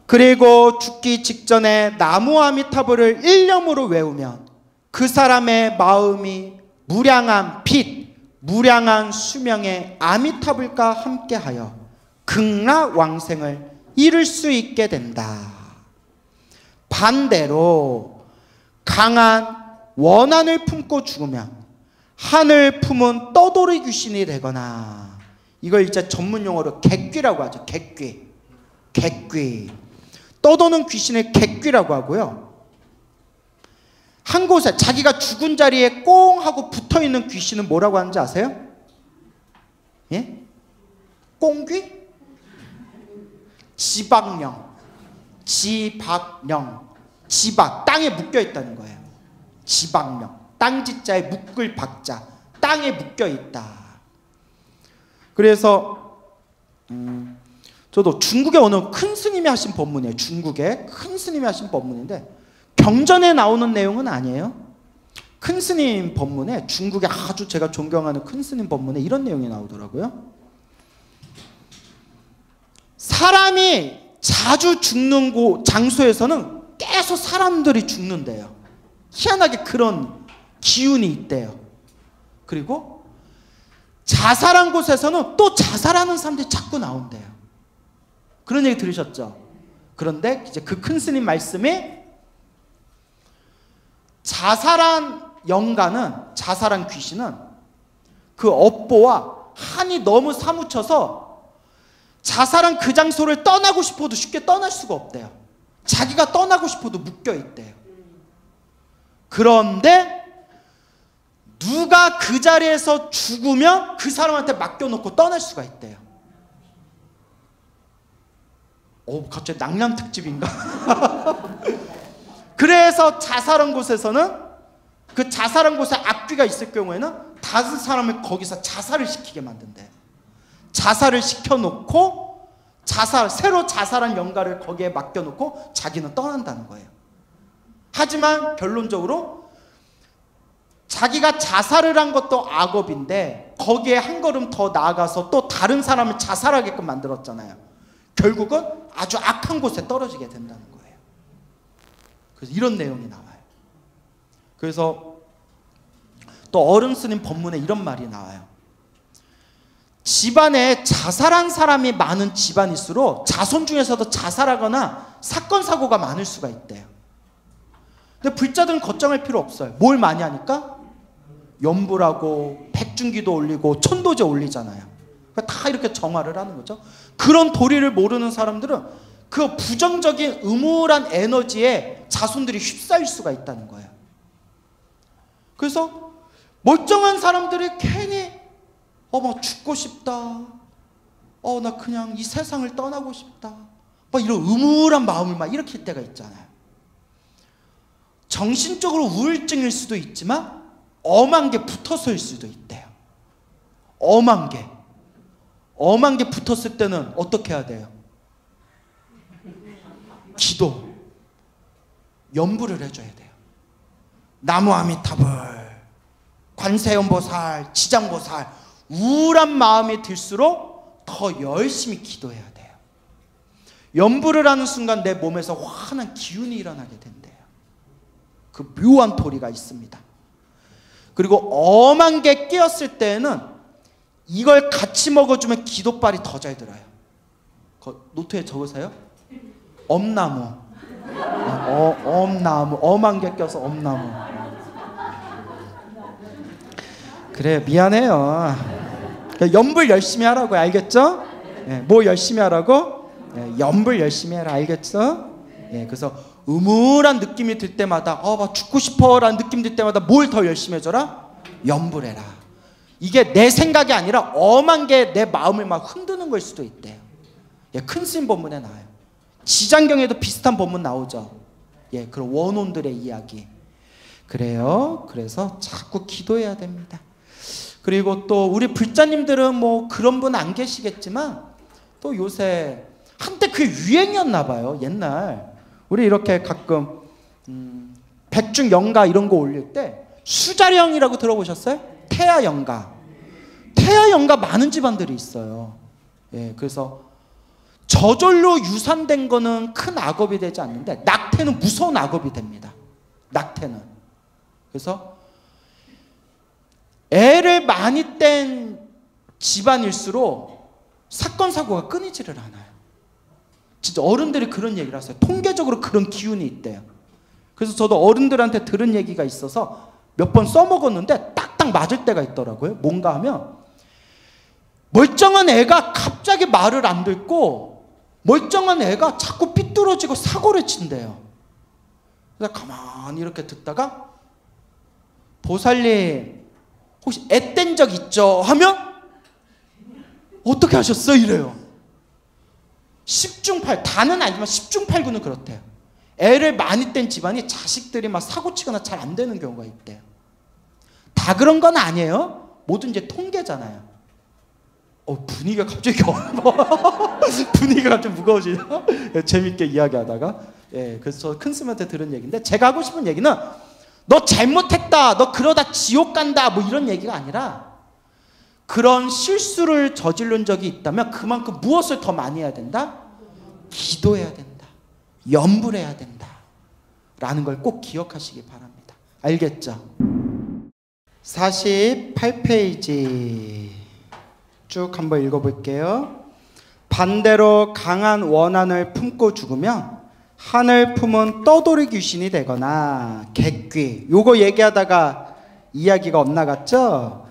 그리고 죽기 직전에 나무아미타불을 일념으로 외우면 그 사람의 마음이 무량한 빛, 무량한 수명의 아미타불과 함께하여 극락왕생을 이룰 수 있게 된다. 반대로 강한 원한을 품고 죽으면 하늘 품은 떠돌이 귀신이 되거나, 이걸 이제 전문 용어로 객귀라고 하죠. 객귀. 떠도는 귀신을 객귀라고 하고요. 한 곳에 자기가 죽은 자리에 꽁 하고 붙어있는 귀신은 뭐라고 하는지 아세요? 예? 꽁귀? 지박령. 지박, 땅에 묶여있다는 거예요. 지박령. 땅지자에 묶을 박자, 땅에 묶여있다. 그래서 저도 중국에 어느 큰 스님이 하신 법문이에요. 중국에 큰 스님이 하신 법문인데 경전에 나오는 내용은 아니에요. 큰 스님 법문에, 중국에 아주 제가 존경하는 큰 스님 법문에 이런 내용이 나오더라고요. 사람이 자주 죽는 장소에서는 계속 사람들이 죽는데요. 희한하게 그런 기운이 있대요. 그리고 자살한 곳에서는 또 자살하는 사람들이 자꾸 나온대요. 그런 얘기 들으셨죠? 그런데 이제 그 큰 스님 말씀에 자살한 영가는, 자살한 귀신은 그 업보와 한이 너무 사무쳐서 자살한 그 장소를 떠나고 싶어도 쉽게 떠날 수가 없대요. 자기가 떠나고 싶어도 묶여 있대요. 그런데 누가 그 자리에서 죽으면 그 사람한테 맡겨놓고 떠날 수가 있대요. 갑자기 낭량 특집인가? 그래서 자살한 곳에서는, 그 자살한 곳에 악귀가 있을 경우에는 다른 사람을 거기서 자살을 시키게 만든대. 자살을 시켜놓고 새로 자살한 영가를 거기에 맡겨놓고 자기는 떠난다는 거예요. 하지만 결론적으로 자기가 자살을 한 것도 악업인데 거기에 한 걸음 더 나아가서 또 다른 사람을 자살하게끔 만들었잖아요. 결국은 아주 악한 곳에 떨어지게 된다는 거예요. 그래서 이런 내용이 나와요. 그래서 또 어른 스님 법문에 이런 말이 나와요. 집안에 자살한 사람이 많은 집안일수록 자손 중에서도 자살하거나 사건 사고가 많을 수가 있대요. 근데 불자들은 걱정할 필요 없어요. 뭘 많이 하니까? 연불하고 백중기도 올리고 천도제 올리잖아요. 다 이렇게 정화를 하는 거죠. 그런 도리를 모르는 사람들은 그 부정적인 음울한 에너지에 자손들이 휩싸일 수가 있다는 거예요. 그래서 멀쩡한 사람들이 괜히 막 죽고 싶다, 나 그냥 이 세상을 떠나고 싶다, 막 이런 음울한 마음을 막 일으킬 때가 있잖아요. 정신적으로 우울증일 수도 있지만 엄한 게 붙어서일 수도 있대요. 엄한 게 붙었을 때는 어떻게 해야 돼요? 기도, 연불을 해줘야 돼요. 나무아미타불, 관세음보살, 지장보살. 우울한 마음이 들수록 더 열심히 기도해야 돼요. 연불을 하는 순간 내 몸에서 환한 기운이 일어나게 된대요. 그 묘한 도리가 있습니다. 그리고 엄한 게 끼었을 때에는 이걸 같이 먹어주면 기도빨이 더 잘 들어요. 노트에 적으세요. 엄나무. 엄나무. 엄한 게 껴서 엄나무. 그래, 미안해요. 연불 열심히 하라고, 알겠죠? 뭐 열심히 하라고? 연불 열심히 해라, 알겠죠? 그래서 음울한 느낌이 들 때마다 막 죽고 싶어 라는 느낌 들 때마다 뭘 더 열심히 해줘라? 연불해라. 이게 내 생각이 아니라 엄한 게 내 마음을 막 흔드는 걸 수도 있대요. 큰 스님 법문에 나와요. 지장경에도 비슷한 법문 나오죠. 그런 원혼들의 이야기. 그래요. 그래서 자꾸 기도해야 됩니다. 그리고 또 우리 불자님들은 뭐 그런 분 안 계시겠지만 또 요새 한때 그게 유행이었나 봐요. 옛날 우리 이렇게 가끔 백중영가 이런 거 올릴 때 수자령이라고 들어보셨어요? 태아영가. 태아영가 많은 집안들이 있어요. 그래서 저절로 유산된 거는 큰 악업이 되지 않는데 낙태는 무서운 악업이 됩니다. 낙태는. 그래서 애를 많이 뗀 집안일수록 사건 사고가 끊이지를 않아요. 진짜 어른들이 그런 얘기를 하세요. 통계적으로 그런 기운이 있대요. 그래서 저도 어른들한테 들은 얘기가 있어서 몇 번 써먹었는데 딱딱 맞을 때가 있더라고요. 뭔가 하면 멀쩡한 애가 갑자기 말을 안 듣고 멀쩡한 애가 자꾸 삐뚤어지고 사고를 친대요. 그래서 가만히 이렇게 듣다가 보살님 혹시 애 뗀 적 있죠? 하면 어떻게 하셨어? 이래요. 10중 8, 다는 아니지만 10중 8구는 그렇대요. 애를 많이 뗀 집안이 자식들이 막 사고치거나 잘 안 되는 경우가 있대요. 다 그런 건 아니에요. 모든 이제 통계잖아요. 분위기가 갑자기 분위기가 갑자기 무거워지죠. 재밌게 이야기하다가 그래서 저 큰 스님한테 들은 얘기인데 제가 하고 싶은 얘기는 너 잘못했다, 너 그러다 지옥 간다 뭐 이런 얘기가 아니라 그런 실수를 저지른 적이 있다면 그만큼 무엇을 더 많이 해야 된다? 기도해야 된다. 연불해야 된다. 라는 걸 꼭 기억하시기 바랍니다. 알겠죠? 48페이지 쭉 한번 읽어볼게요. 반대로 강한 원한을 품고 죽으면 하늘 품은 떠돌이 귀신이 되거나 객귀, 요거 얘기하다가 이야기가 엇나갔죠?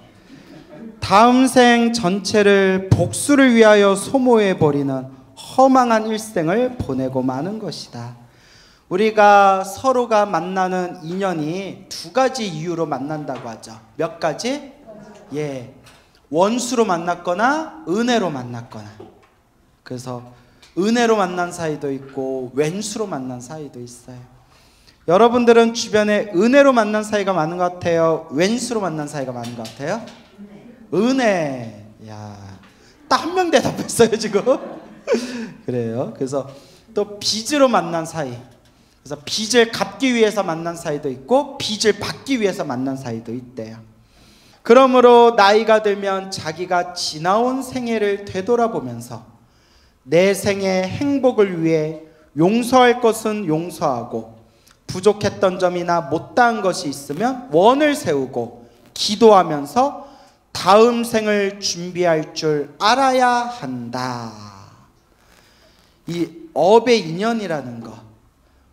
다음 생 전체를 복수를 위하여 소모해버리는 허망한 일생을 보내고 마는 것이다. 우리가 서로가 만나는 인연이 두 가지 이유로 만난다고 하죠. 몇 가지? 원수로 만났거나 은혜로 만났거나. 그래서 은혜로 만난 사이도 있고 왼수로 만난 사이도 있어요. 여러분들은 주변에 은혜로 만난 사이가 많은 것 같아요? 왼수로 만난 사이가 많은 것 같아요? 은혜. 야, 딱 한 명 대답했어요 지금. 그래요. 그래서 또 빚으로 만난 사이. 그래서 빚을 갚기 위해서 만난 사이도 있고 빚을 받기 위해서 만난 사이도 있대요. 그러므로 나이가 들면 자기가 지나온 생애를 되돌아보면서 내 생의 행복을 위해 용서할 것은 용서하고 부족했던 점이나 못다한 것이 있으면 원을 세우고 기도하면서 다음 생을 준비할 줄 알아야 한다. 이 업의 인연이라는 거,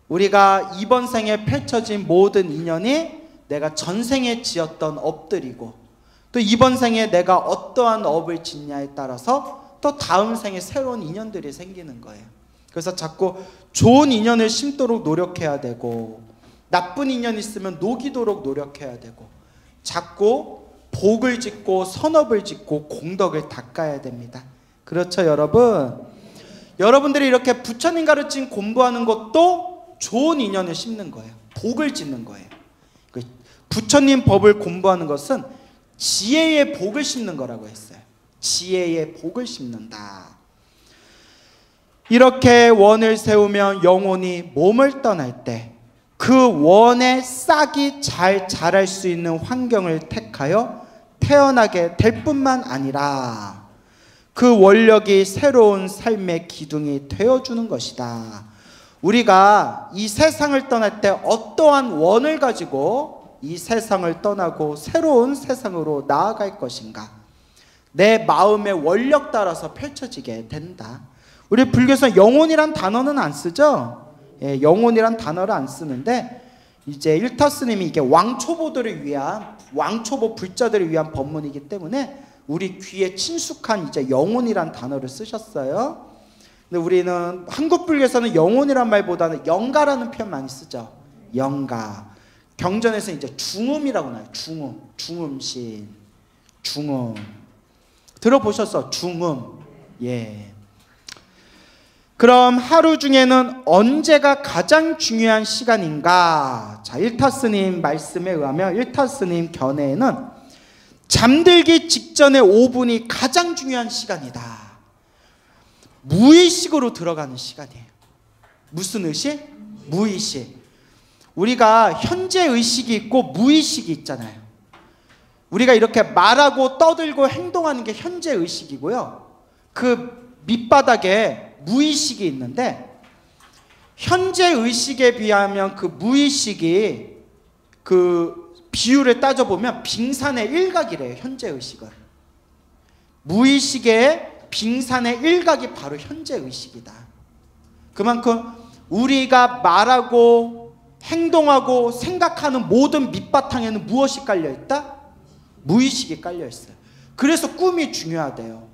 우리가 이번 생에 펼쳐진 모든 인연이 내가 전생에 지었던 업들이고, 또 이번 생에 내가 어떠한 업을 짓냐에 따라서 또 다음 생에 새로운 인연들이 생기는 거예요. 그래서 자꾸 좋은 인연을 심도록 노력해야 되고, 나쁜 인연 있으면 녹이도록 노력해야 되고, 자꾸 복을 짓고 선업을 짓고 공덕을 닦아야 됩니다. 그렇죠, 여러분? 여러분들이 이렇게 부처님 가르친 공부하는 것도 좋은 인연을 심는 거예요. 복을 짓는 거예요. 부처님 법을 공부하는 것은 지혜의 복을 심는 거라고 했어요. 지혜의 복을 심는다. 이렇게 원을 세우면 영혼이 몸을 떠날 때 그 원의 싹이 잘 자랄 수 있는 환경을 택하여 태어나게 될 뿐만 아니라 그 원력이 새로운 삶의 기둥이 되어주는 것이다. 우리가 이 세상을 떠날 때 어떠한 원을 가지고 이 세상을 떠나고 새로운 세상으로 나아갈 것인가, 내 마음의 원력 따라서 펼쳐지게 된다. 우리 불교에서 영혼이란 단어는 안 쓰죠? 예, 영혼이란 단어를 안 쓰는데, 이제 일타 스님이 이게 왕초보들을 위한, 왕초보 불자들을 위한 법문이기 때문에 우리 귀에 친숙한 이제 영혼이란 단어를 쓰셨어요. 근데 우리는 한국 불교에서는 영혼이란 말보다는 영가라는 표현 많이 쓰죠. 영가. 경전에서 이제 중음이라고 나와요. 중음, 중음신, 중음. 들어보셨어? 중음. 예. 그럼 하루 중에는 언제가 가장 중요한 시간인가? 자, 일타 스님 말씀에 의하면, 일타 스님 견해에는 잠들기 직전의 5분이 가장 중요한 시간이다. 무의식으로 들어가는 시간이에요. 무슨 의식? 무의식. 우리가 현재 의식이 있고 무의식이 있잖아요. 우리가 이렇게 말하고 떠들고 행동하는 게 현재 의식이고요, 그 밑바닥에 무의식이 있는데, 현재 의식에 비하면 그 무의식이, 그 비율을 따져보면 빙산의 일각이래요. 현재 의식은 무의식의 빙산의 일각이 바로 현재 의식이다. 그만큼 우리가 말하고 행동하고 생각하는 모든 밑바탕에는 무엇이 깔려있다? 무의식이 깔려있어요. 그래서 꿈이 중요하대요.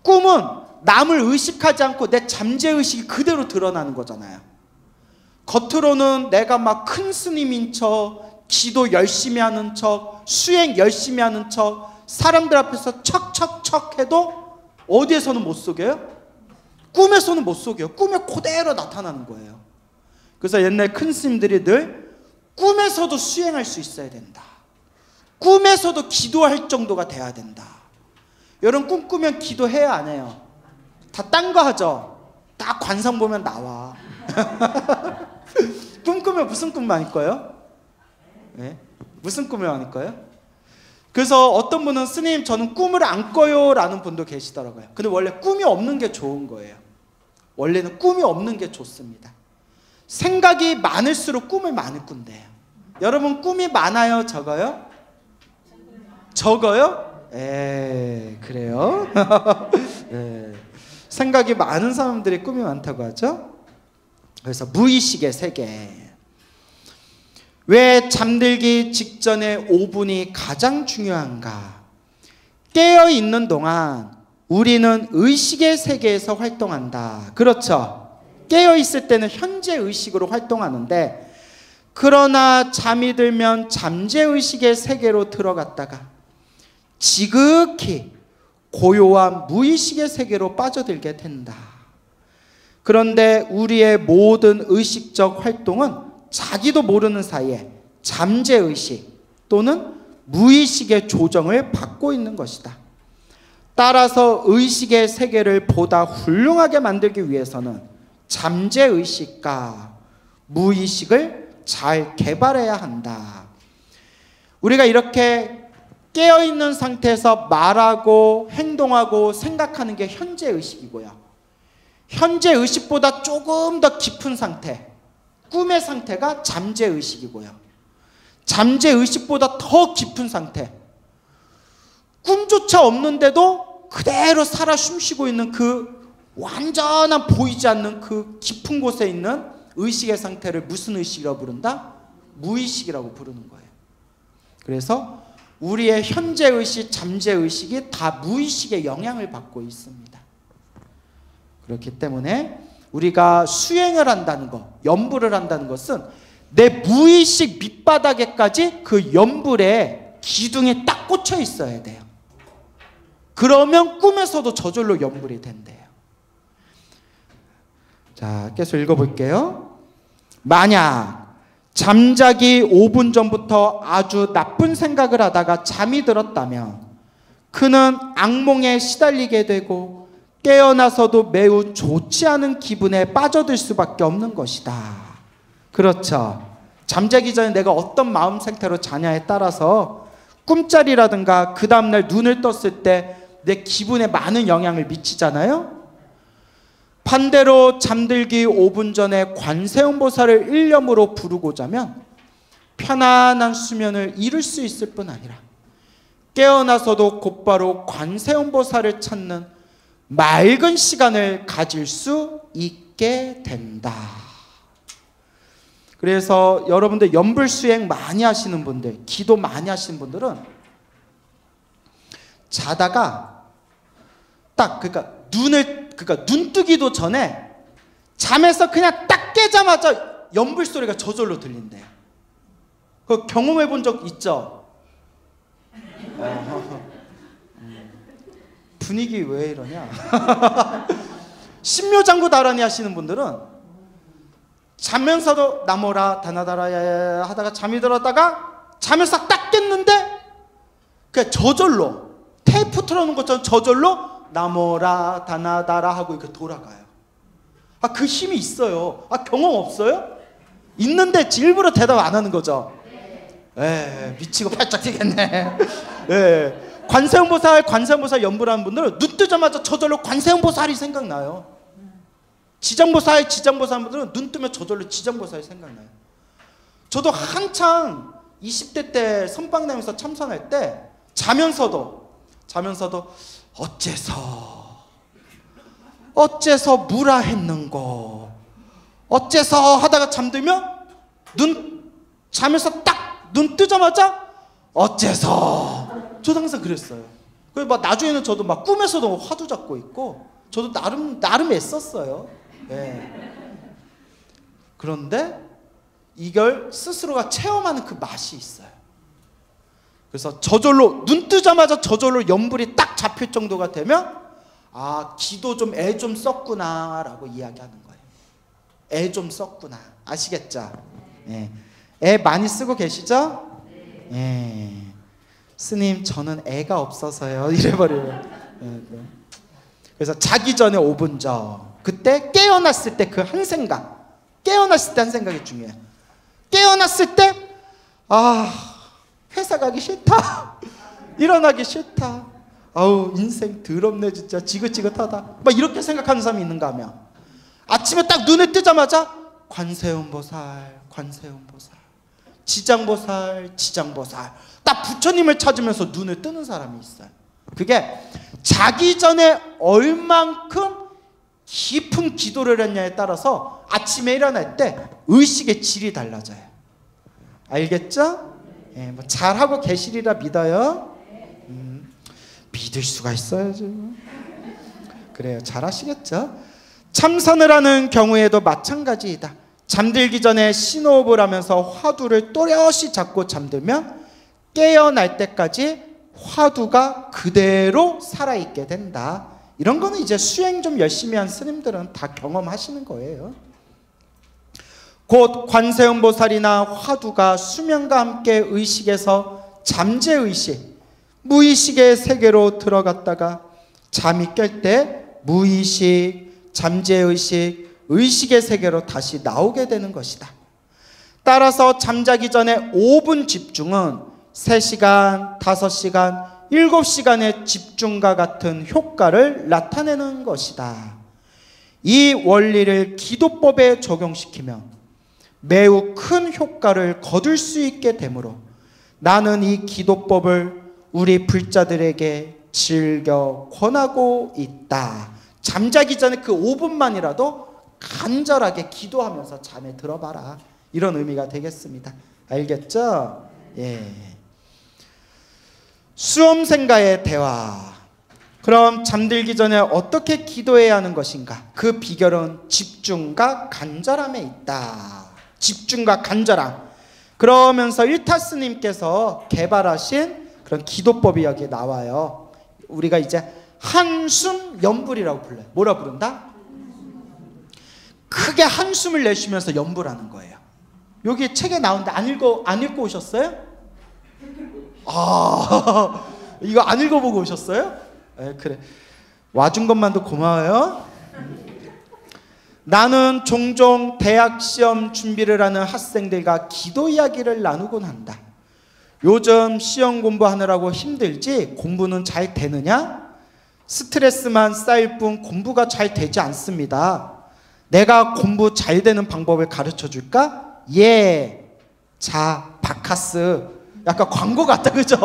꿈은 남을 의식하지 않고 내 잠재의식이 그대로 드러나는 거잖아요. 겉으로는 내가 막 큰 스님인 척, 기도 열심히 하는 척, 수행 열심히 하는 척, 사람들 앞에서 척척척 해도 어디에서는 못 속여요? 꿈에서는 못 속여요. 꿈에 그대로 나타나는 거예요. 그래서 옛날 큰 스님들이 늘 꿈에서도 수행할 수 있어야 된다. 꿈에서도 기도할 정도가 돼야 된다. 여러분, 꿈꾸면 기도해야 안 해요? 다 딴 거 하죠? 딱 관상 보면 나와. 꿈꾸면 무슨 꿈 많을 거예요? 네? 무슨 꿈을 많을 거예요? 그래서 어떤 분은 스님 저는 꿈을 안 꿔요 라는 분도 계시더라고요. 근데 원래 꿈이 없는 게 좋은 거예요. 원래는 꿈이 없는 게 좋습니다. 생각이 많을수록 꿈을 많이 꾼대요. 여러분, 꿈이 많아요, 적어요? 적어요? 그래요? 네. 생각이 많은 사람들이 꿈이 많다고 하죠. 그래서 무의식의 세계. 왜 잠들기 직전의 5분이 가장 중요한가? 깨어있는 동안 우리는 의식의 세계에서 활동한다. 그렇죠? 깨어있을 때는 현재 의식으로 활동하는데, 그러나 잠이 들면 잠재의식의 세계로 들어갔다가 지극히 고요한 무의식의 세계로 빠져들게 된다. 그런데 우리의 모든 의식적 활동은 자기도 모르는 사이에 잠재의식 또는 무의식의 조정을 받고 있는 것이다. 따라서 의식의 세계를 보다 훌륭하게 만들기 위해서는 잠재의식과 무의식을 잘 개발해야 한다. 우리가 이렇게 깨어있는 상태에서 말하고 행동하고 생각하는 게 현재의식이고요, 현재의식보다 조금 더 깊은 상태, 꿈의 상태가 잠재의식이고요, 잠재의식보다 더 깊은 상태, 꿈조차 없는데도 그대로 살아 숨쉬고 있는 그 완전한 보이지 않는 그 깊은 곳에 있는 의식의 상태를 무슨 의식이라고 부른다? 무의식이라고 부르는 거예요. 그래서 우리의 현재의식, 잠재의식이 다 무의식의 영향을 받고 있습니다. 그렇기 때문에 우리가 수행을 한다는 것, 염불을 한다는 것은 내 무의식 밑바닥에까지 그 염불의 기둥이 딱 꽂혀 있어야 돼요. 그러면 꿈에서도 저절로 염불이 된대요. 자, 계속 읽어볼게요. 만약 잠자기 5분 전부터 아주 나쁜 생각을 하다가 잠이 들었다면 그는 악몽에 시달리게 되고 깨어나서도 매우 좋지 않은 기분에 빠져들 수밖에 없는 것이다. 그렇죠. 잠자기 전에 내가 어떤 마음 상태로 자냐에 따라서 꿈자리라든가 그 다음날 눈을 떴을 때 내 기분에 많은 영향을 미치잖아요. 반대로 잠들기 5분 전에 관세음보살을 일념으로 부르고 자면 편안한 수면을 이룰 수 있을 뿐 아니라 깨어나서도 곧바로 관세음보살을 찾는 맑은 시간을 가질 수 있게 된다. 그래서 여러분들 염불 수행 많이 하시는 분들, 기도 많이 하시는 분들은 자다가 딱 그러니까 눈 뜨기도 전에 잠에서 그냥 딱 깨자마자 염불 소리가 저절로 들린대요. 그거 경험해 본 적 있죠? 분위기 왜 이러냐? 신묘장구 다라니 하시는 분들은 자면서도 나모라 다나다라야 하다가 잠이 들었다가 잠에서 딱 깼는데 그냥 저절로 테이프 틀어놓은 것처럼 저절로 나모라 다나다라 하고 이렇게 돌아가요. 그 힘이 있어요. 경험 없어요? 있는데 일부러 대답 안 하는 거죠. 미치고 팔짝 뛰겠네. 관세음보살 염불하는 분들은 눈 뜨자마자 저절로 관세음보살이 생각나요. 지장보살 분들은 눈 뜨면 저절로 지장보살이 생각나요. 저도 한창 20대 때 선방내면서 참선할 때 자면서도 어째서 무라 했는고 어째서 하다가 잠들면 잠에서 딱 눈 뜨자마자 어째서. 저도 항상 그랬어요. 그래서 막 나중에는 저도 막 꿈에서도 화두 잡고 있고 저도 나름 애썼어요. 그런데 이걸 스스로가 체험하는 그 맛이 있어요. 그래서 저절로 눈 뜨자마자 저절로 염불이 딱 잡힐 정도가 되면 기도 좀 애 좀 썼구나 라고 이야기하는 거예요. 애 좀 썼구나. 아시겠죠? 애 많이 쓰고 계시죠? 스님 저는 애가 없어서요. 이래버려요. 그래서 자기 전에 5분 전 그때 깨어났을 때 그 한 생각, 깨어났을 때 한 생각이 중요해요. 깨어났을 때 회사 가기 싫다. 일어나기 싫다. 인생 더럽네 진짜. 지긋지긋하다. 막 이렇게 생각하는 사람이 있는가 하면 아침에 딱 눈에 뜨자마자 관세음보살 지장보살 딱 부처님을 찾으면서 눈을 뜨는 사람이 있어요. 그게 자기 전에 얼만큼 깊은 기도를 했냐에 따라서 아침에 일어날 때 의식의 질이 달라져요. 알겠죠? 뭐 잘하고 계시리라 믿어요. 믿을 수가 있어야죠. 그래요. 잘하시겠죠? 참선을 하는 경우에도 마찬가지이다. 잠들기 전에 신호흡을 하면서 화두를 또렷이 잡고 잠들면 깨어날 때까지 화두가 그대로 살아있게 된다. 이런 거는 이제 수행 좀 열심히 한 스님들은 다 경험하시는 거예요. 곧 관세음보살이나 화두가 수면과 함께 의식에서 잠재의식, 무의식의 세계로 들어갔다가 잠이 깰 때 무의식, 잠재의식, 의식의 세계로 다시 나오게 되는 것이다. 따라서 잠자기 전에 5분 집중은 3시간, 5시간, 7시간의 집중과 같은 효과를 나타내는 것이다. 이 원리를 기도법에 적용시키면 매우 큰 효과를 거둘 수 있게 되므로 나는 이 기도법을 우리 불자들에게 즐겨 권하고 있다. 잠자기 전에 그 5분만이라도 간절하게 기도하면서 잠에 들어봐라. 이런 의미가 되겠습니다. 알겠죠? 예. 수험생과의 대화. 그럼 잠들기 전에 어떻게 기도해야 하는 것인가? 그 비결은 집중과 간절함에 있다. 집중과 간절함. 그러면서 일타스님께서 개발하신 그런 기도법이 여기에 나와요. 우리가 이제 한숨 연불이라고 불러요. 뭐라 부른다? 크게 한숨을 내쉬면서 연불하는 거예요. 여기 책에 나오는데 안 읽고 오셨어요? 아, 이거 안 읽어보고 오셨어요? 그래, 와준 것만도 고마워요. 나는 종종 대학 시험 준비를 하는 학생들과 기도 이야기를 나누곤 한다. 요즘 시험 공부하느라고 힘들지 공부는 잘 되느냐? 스트레스만 쌓일 뿐 공부가 잘 되지 않습니다. 내가 공부 잘 되는 방법을 가르쳐 줄까? 예. 자, 바카스. 약간 광고 같다, 그죠?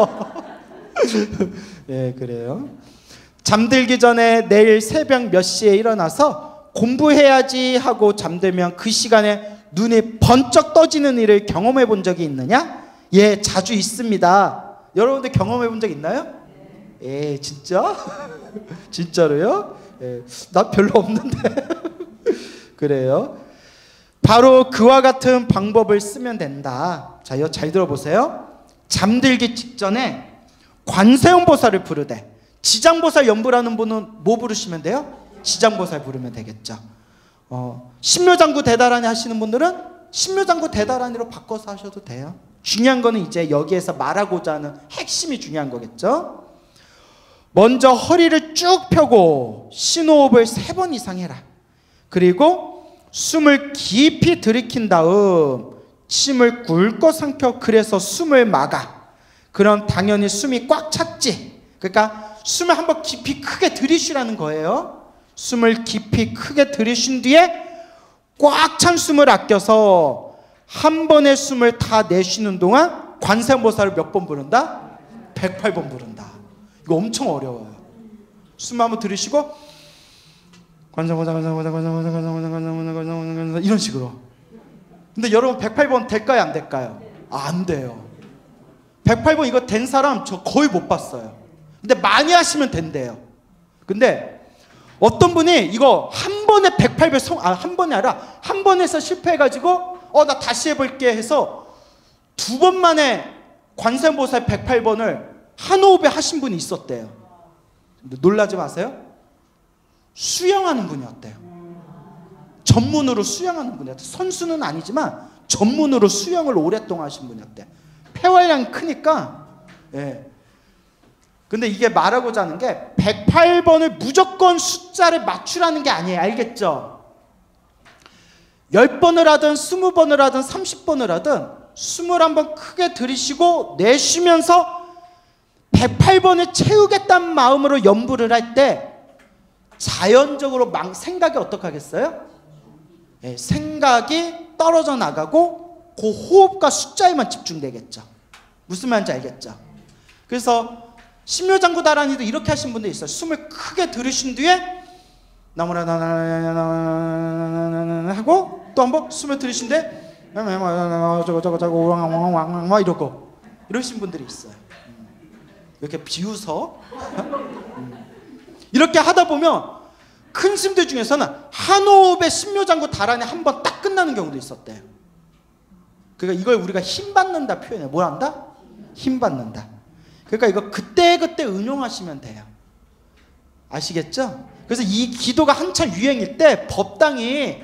예, 그래요. 잠들기 전에 내일 새벽 몇 시에 일어나서 공부해야지 하고 잠들면 그 시간에 눈이 번쩍 떠지는 일을 경험해 본 적이 있느냐? 예, 자주 있습니다. 여러분들 경험해 본 적 있나요? 예, 진짜? 진짜로요? 예, 나 별로 없는데. 그래요. 바로 그와 같은 방법을 쓰면 된다. 자, 이거 잘 들어보세요. 잠들기 직전에 관세음보살을 부르되, 지장보살 연불하는 분은 뭐 부르시면 돼요? 지장보살 부르면 되겠죠. 신묘장구 대다라니 하시는 분들은 신묘장구 대다라니로 바꿔서 하셔도 돼요. 중요한 거는 이제 여기에서 말하고자 하는 핵심이 중요한 거겠죠. 먼저 허리를 쭉 펴고 심호흡을 3번 이상 해라. 그리고 숨을 깊이 들이킨 다음 침을 굵고 삼켜, 그래서 숨을 막아. 그럼 당연히 숨이 꽉 찼지. 그러니까 숨을 한번 깊이 크게 들이쉬라는 거예요. 숨을 깊이 크게 들이쉰 뒤에 꽉 찬 숨을 아껴서 한 번에 숨을 다 내쉬는 동안 관세음보살을 몇 번 부른다? 108번 부른다. 이거 엄청 어려워요. 숨 한번 들이쉬고 이런 식으로. 근데 여러분 108번 될까요? 안 될까요? 안 돼요. 108번 이거 된 사람 저 거의 못 봤어요. 근데 많이 하시면 된대요. 근데 어떤 분이 이거 한 번에 108번 한 번이 아니라 한 번에서 실패해가지고 나 다시 해볼게 해서 2번 만에 관세음보살 108번을 한 호흡에 하신 분이 있었대요. 근데 놀라지 마세요. 수영하는 분이었대요. 전문으로 수영하는 분이었대요. 선수는 아니지만 전문으로 수영을 오랫동안 하신 분이었대요. 폐활량이 크니까. 예. 근데 이게 말하고자 하는 게 108번을 무조건 숫자를 맞추라는 게 아니에요. 알겠죠? 10번을 하든 20번을 하든 30번을 하든 숨을 한번 크게 들이쉬고 내쉬면서 108번을 채우겠다는 마음으로 연불을 할 때 자연적으로 생각이 어떻게 하겠어요? 예, 생각이 떨어져 나가고 그 호흡과 숫자에만 집중되겠죠. 무슨 말인지 알겠죠? 그래서 신묘장구 다라니도 이렇게 하신 분도 있어요. 숨을 크게 들이신 뒤에 나무라 하고 또 한번 숨을 들이신 뒤에 저거 이러고 이러신 분들이 있어요. 이렇게 비웃어. 이렇게 하다 보면 큰 스님들 중에서는 한 호흡에 신묘장구 다라니 한 번 딱 끝나는 경우도 있었대요. 그러니까 이걸 우리가 힘 받는다 표현해요. 뭘 한다? 힘 받는다. 그러니까 이거 그때그때 응용하시면 돼요. 아시겠죠? 그래서 이 기도가 한참 유행일 때 법당이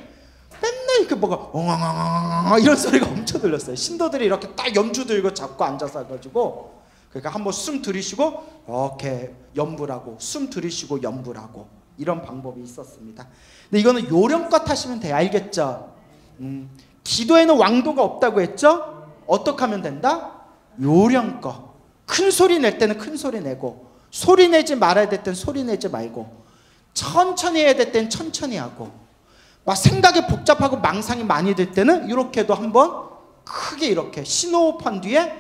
맨날 이렇게 뭐가 엉엉엉엉 이런 소리가 엄청 들렸어요. 신도들이 이렇게 딱 염주 들고 잡고 앉아서 해가지고, 그러니까 한번 숨 들이쉬고 이렇게 연불하고 숨 들이쉬고 연불하고 이런 방법이 있었습니다. 근데 이거는 요령껏 하시면 돼요. 알겠죠? 기도에는 왕도가 없다고 했죠? 어떻게 하면 된다? 요령껏. 큰 소리 낼 때는 큰 소리 내고, 소리 내지 말아야 될 때는 소리 내지 말고, 천천히 해야 될 때는 천천히 하고, 막 생각이 복잡하고 망상이 많이 들 때는 이렇게도 한번 크게 이렇게 신호흡한 뒤에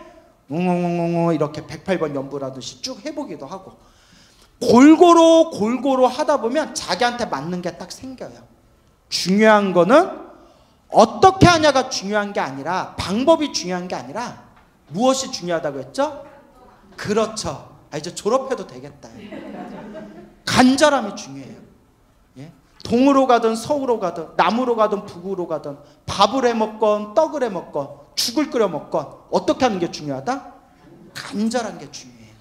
웅웅웅웅 이렇게 108번 연부를 하듯이 쭉 해보기도 하고, 골고루 하다 보면 자기한테 맞는 게 딱 생겨요. 중요한 거는 어떻게 하냐가 중요한 게 아니라, 방법이 중요한 게 아니라 무엇이 중요하다고 했죠? 그렇죠. 이제 졸업해도 되겠다. 간절함이 중요해요. 예? 동으로 가든 서우로 가든 남으로 가든 북으로 가든 밥을 해 먹건 떡을 해 먹건 죽을 끓여 먹건 어떻게 하는 게 중요하다? 간절한 게 중요해요.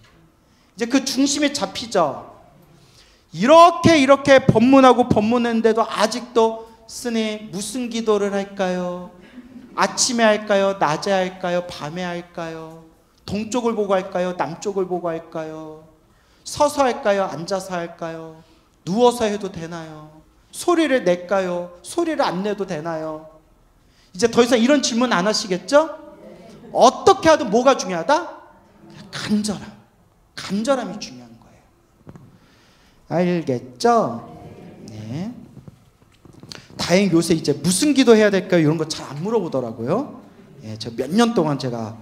이제 그 중심이 잡히죠. 이렇게 법문하고 법문했는데도 아직도 스님 무슨 기도를 할까요? 아침에 할까요? 낮에 할까요? 밤에 할까요? 동쪽을 보고 할까요? 남쪽을 보고 할까요? 서서 할까요? 앉아서 할까요? 누워서 해도 되나요? 소리를 낼까요? 소리를 안 내도 되나요? 이제 더 이상 이런 질문 안 하시겠죠? 어떻게 하든 뭐가 중요하다? 간절함이 중요한 거예요. 알겠죠? 네. 다행히 요새 이제 무슨 기도해야 될까요? 이런 거 잘 안 물어보더라고요. 예, 저 몇 년 동안 제가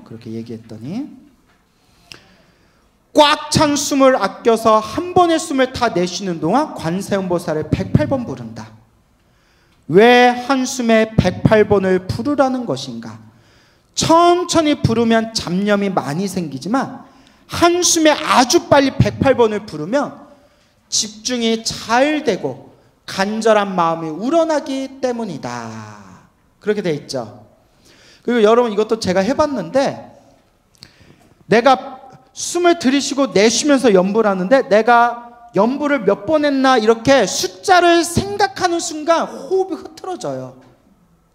그렇게 얘기했더니, 꽉 찬 숨을 아껴서 한 번의 숨을 다 내쉬는 동안 관세음보살을 108번 부른다. 왜 한숨에 108번을 부르라는 것인가? 천천히 부르면 잡념이 많이 생기지만 한숨에 아주 빨리 108번을 부르면 집중이 잘 되고 간절한 마음이 우러나기 때문이다. 그렇게 돼 있죠. 그리고 여러분, 이것도 제가 해봤는데, 내가 숨을 들이쉬고 내쉬면서 연부를 하는데 내가 연부를 몇 번 했나 이렇게 숫자를 생각하는 순간 호흡이 흐트러져요.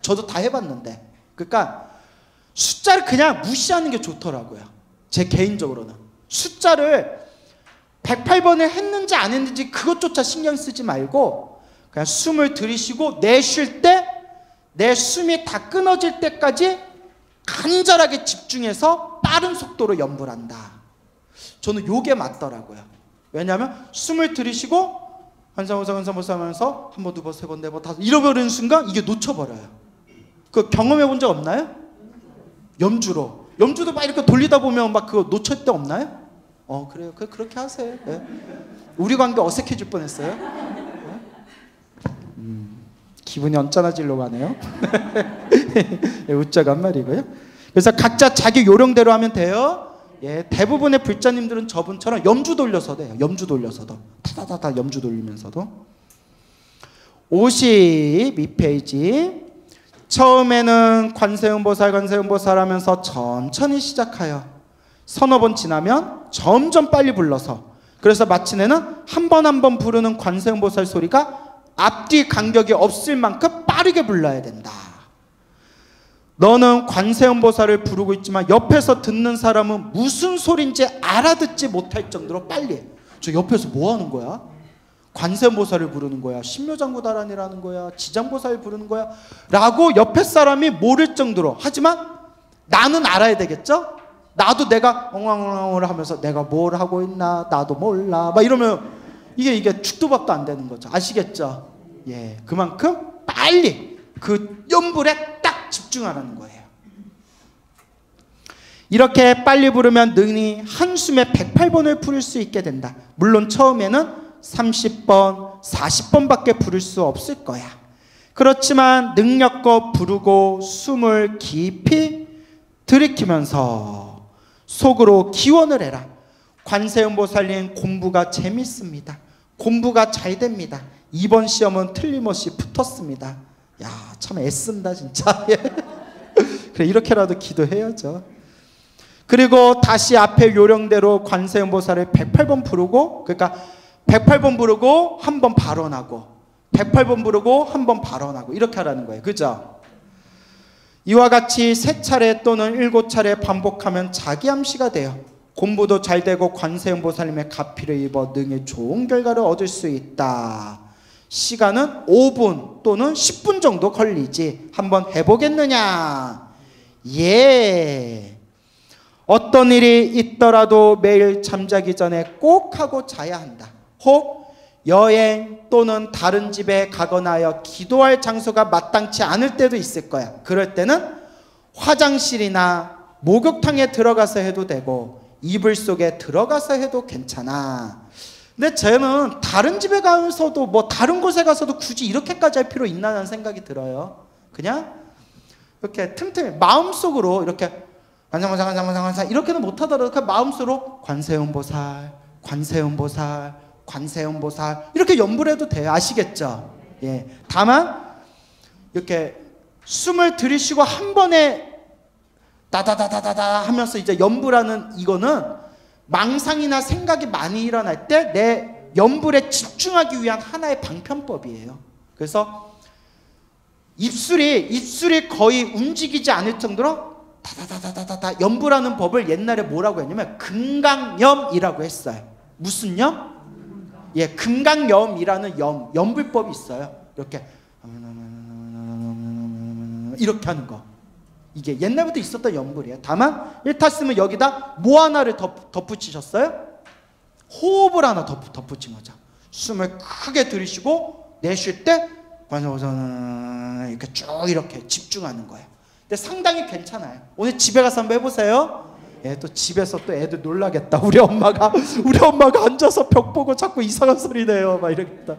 저도 다 해봤는데. 그러니까 숫자를 그냥 무시하는 게 좋더라고요. 제 개인적으로는 숫자를 108번을 했는지 안 했는지 그것조차 신경 쓰지 말고 그냥 숨을 들이쉬고 내쉴 때 내 숨이 다 끊어질 때까지 간절하게 집중해서 빠른 속도로 연부를 한다. 저는 요게 맞더라고요. 왜냐하면 숨을 들이쉬고 한사무사 하면서 한 번, 두 번, 세 번, 네 번, 다섯 잃어버리는 순간 이게 놓쳐버려요. 그 경험해 본 적 없나요? 염주도 막 이렇게 돌리다 보면 막 그거 놓칠 때 없나요? 그래요. 그렇게 하세요. 네. 우리 관계 어색해질 뻔했어요. 네? 기분이 언짢아지려고 하네요. 네, 웃자가 한 말이고요. 그래서 각자 자기 요령대로 하면 돼요. 예, 대부분의 불자님들은 저분처럼 염주 돌려서도 해요. 염주 돌려서도 타다다다 염주 돌리면서도. 52페이지. 처음에는 관세음보살 하면서 천천히 시작하여 서너 번 지나면 점점 빨리 불러서, 그래서 마침내는 한 번 한 번 부르는 관세음보살 소리가 앞뒤 간격이 없을 만큼 빠르게 불러야 된다. 너는 관세음보살을 부르고 있지만 옆에서 듣는 사람은 무슨 소린지 알아듣지 못할 정도로 빨리 해. 저 옆에서 뭐 하는 거야? 관세음보살을 부르는 거야? 신묘장구다란이라는 거야? 지장보살을 부르는 거야? 라고 옆에 사람이 모를 정도로. 하지만 나는 알아야 되겠죠? 나도 내가 엉엉엉을 하면서 내가 뭘 하고 있나 나도 몰라 막 이러면 이게 죽도 밥도 안 되는 거죠. 아시겠죠? 예, 그만큼 빨리 그 연불에 딱 집중하라는 거예요. 이렇게 빨리 부르면 능히 한숨에 108번을 부를 수 있게 된다. 물론 처음에는 30번, 40번밖에 부를 수 없을 거야. 그렇지만 능력껏 부르고 숨을 깊이 들이키면서 속으로 기원을 해라. 관세음보살님 공부가 재밌습니다. 공부가 잘 됩니다. 이번 시험은 틀림없이 붙었습니다. 야, 참 애쓴다 진짜. 그래, 이렇게라도 기도해야죠. 그리고 다시 앞에 요령대로 관세음보살을 108번 부르고, 그러니까 108번 부르고 한 번 발언하고 108번 부르고 한 번 발언하고 이렇게 하라는 거예요. 그죠? 이와 같이 3차례 또는 7차례 반복하면 자기암시가 돼요. 공부도 잘 되고 관세음보살님의 가피를 입어 능히 좋은 결과를 얻을 수 있다. 시간은 5분 또는 10분 정도 걸리지. 한번 해보겠느냐? 예. 어떤 일이 있더라도 매일 잠자기 전에 꼭 하고 자야 한다. 혹 여행 또는 다른 집에 가거나 하여 기도할 장소가 마땅치 않을 때도 있을 거야. 그럴 때는 화장실이나 목욕탕에 들어가서 해도 되고 이불 속에 들어가서 해도 괜찮아. 근데 저는 다른 집에 가서도 뭐 다른 곳에 가서도 굳이 이렇게까지 할 필요 있나라는 생각이 들어요. 그냥 이렇게 틈틈이 마음속으로 이렇게 관상관상관상관상 이렇게는 못하더라도 그 마음속으로 관세음보살, 관세음보살, 관세음보살 이렇게 연불 해도 돼요. 아시겠죠? 예. 다만 이렇게 숨을 들이쉬고 한 번에 다다다다다다 하면서 이제 연불하는 이거는 망상이나 생각이 많이 일어날 때 내 연불에 집중하기 위한 하나의 방편법이에요. 그래서 입술이 거의 움직이지 않을 정도로 다다다다다다 연불하는 법을 옛날에 뭐라고 했냐면 금강염이라고 했어요. 무슨 염? 예, 금강염이라는 연불법이 있어요. 이렇게 하는 거. 이게 옛날부터 있었던 연불이에요. 다만 일타스는 여기다 뭐 하나를 덧붙이셨어요? 호흡을 하나 덧붙인 거죠. 숨을 크게 들이쉬고 내쉴 때 이렇게 쭉 이렇게 집중하는 거예요. 근데 상당히 괜찮아요. 오늘 집에 가서 한번 해보세요. 예, 또 집에서 또 애들 놀라겠다. 우리 엄마가 앉아서 벽 보고 자꾸 이상한 소리 내요. 막 이러겠다.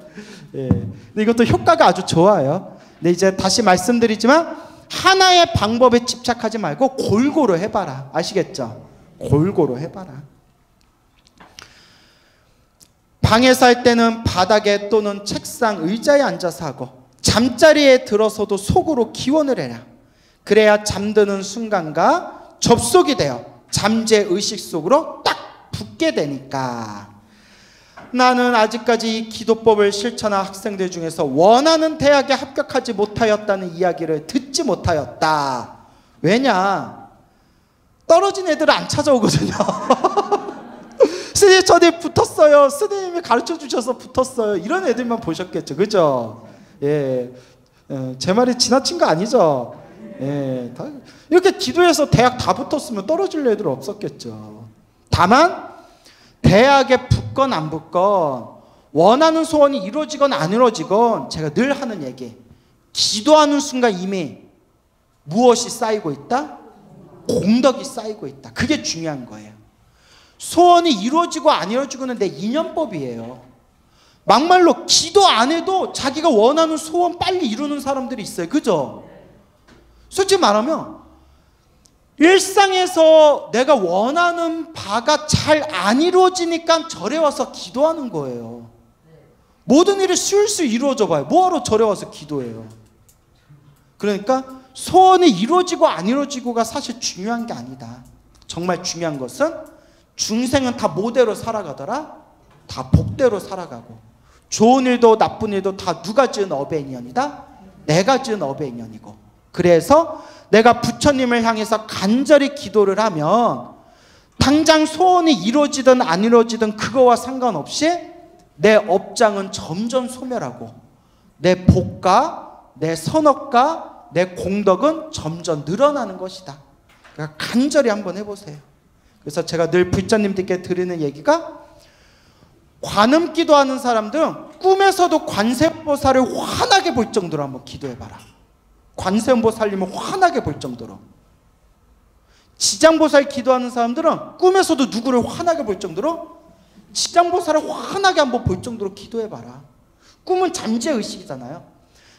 예. 근데 이것도 효과가 아주 좋아요. 근데 이제 다시 말씀드리지만 하나의 방법에 집착하지 말고 골고루 해봐라. 아시겠죠? 골고루 해봐라. 방에서 할 때는 바닥에 또는 책상, 의자에 앉아서 하고 잠자리에 들어서도 속으로 기원을 해라. 그래야 잠드는 순간과 접속이 되어 잠재 의식 속으로 딱 붙게 되니까. 나는 아직까지 이 기도법을 실천한 학생들 중에서 원하는 대학에 합격하지 못하였다는 이야기를 듣지 못하였다. 왜냐? 떨어진 애들은 안 찾아오거든요. 스님 저한테 붙었어요. 스님이 가르쳐 주셔서 붙었어요. 이런 애들만 보셨겠죠. 그죠? 예, 제 말이 지나친 거 아니죠? 예, 이렇게 기도해서 대학 다 붙었으면 떨어질 애들 없었겠죠. 다만 대학에 붙건 안 붙건 원하는 소원이 이루어지건 안 이루어지건 제가 늘 하는 얘기, 기도하는 순간 이미 무엇이 쌓이고 있다? 공덕이 쌓이고 있다. 그게 중요한 거예요. 소원이 이루어지고 안 이루어지고는 내 인연법이에요. 막말로 기도 안 해도 자기가 원하는 소원 빨리 이루는 사람들이 있어요. 그죠? 솔직히 말하면 일상에서 내가 원하는 바가 잘 안 이루어지니까 절에 와서 기도하는 거예요. 모든 일이 술술 이루어져 봐요. 뭐하러 절에 와서 기도해요? 그러니까 소원이 이루어지고 안 이루어지고가 사실 중요한 게 아니다. 정말 중요한 것은 중생은 다 모대로 살아가더라. 다 복대로 살아가고 좋은 일도 나쁜 일도 다 누가 지은 업의 인연이다? 내가 지은 업의 인연이고, 그래서 내가 부처님을 향해서 간절히 기도를 하면 당장 소원이 이루어지든 안 이루어지든 그거와 상관없이 내 업장은 점점 소멸하고 내 복과 내 선업과 내 공덕은 점점 늘어나는 것이다. 그러니까 간절히 한번 해보세요. 그래서 제가 늘 불자님들께 드리는 얘기가, 관음 기도하는 사람들은 꿈에서도 관세음보살을 환하게 볼 정도로 한번 기도해봐라. 관세음보살님을 환하게 볼 정도로. 지장보살 기도하는 사람들은 꿈에서도 누구를 환하게 볼 정도로 지장보살을 환하게 한번 볼 정도로 기도해봐라. 꿈은 잠재의식이잖아요.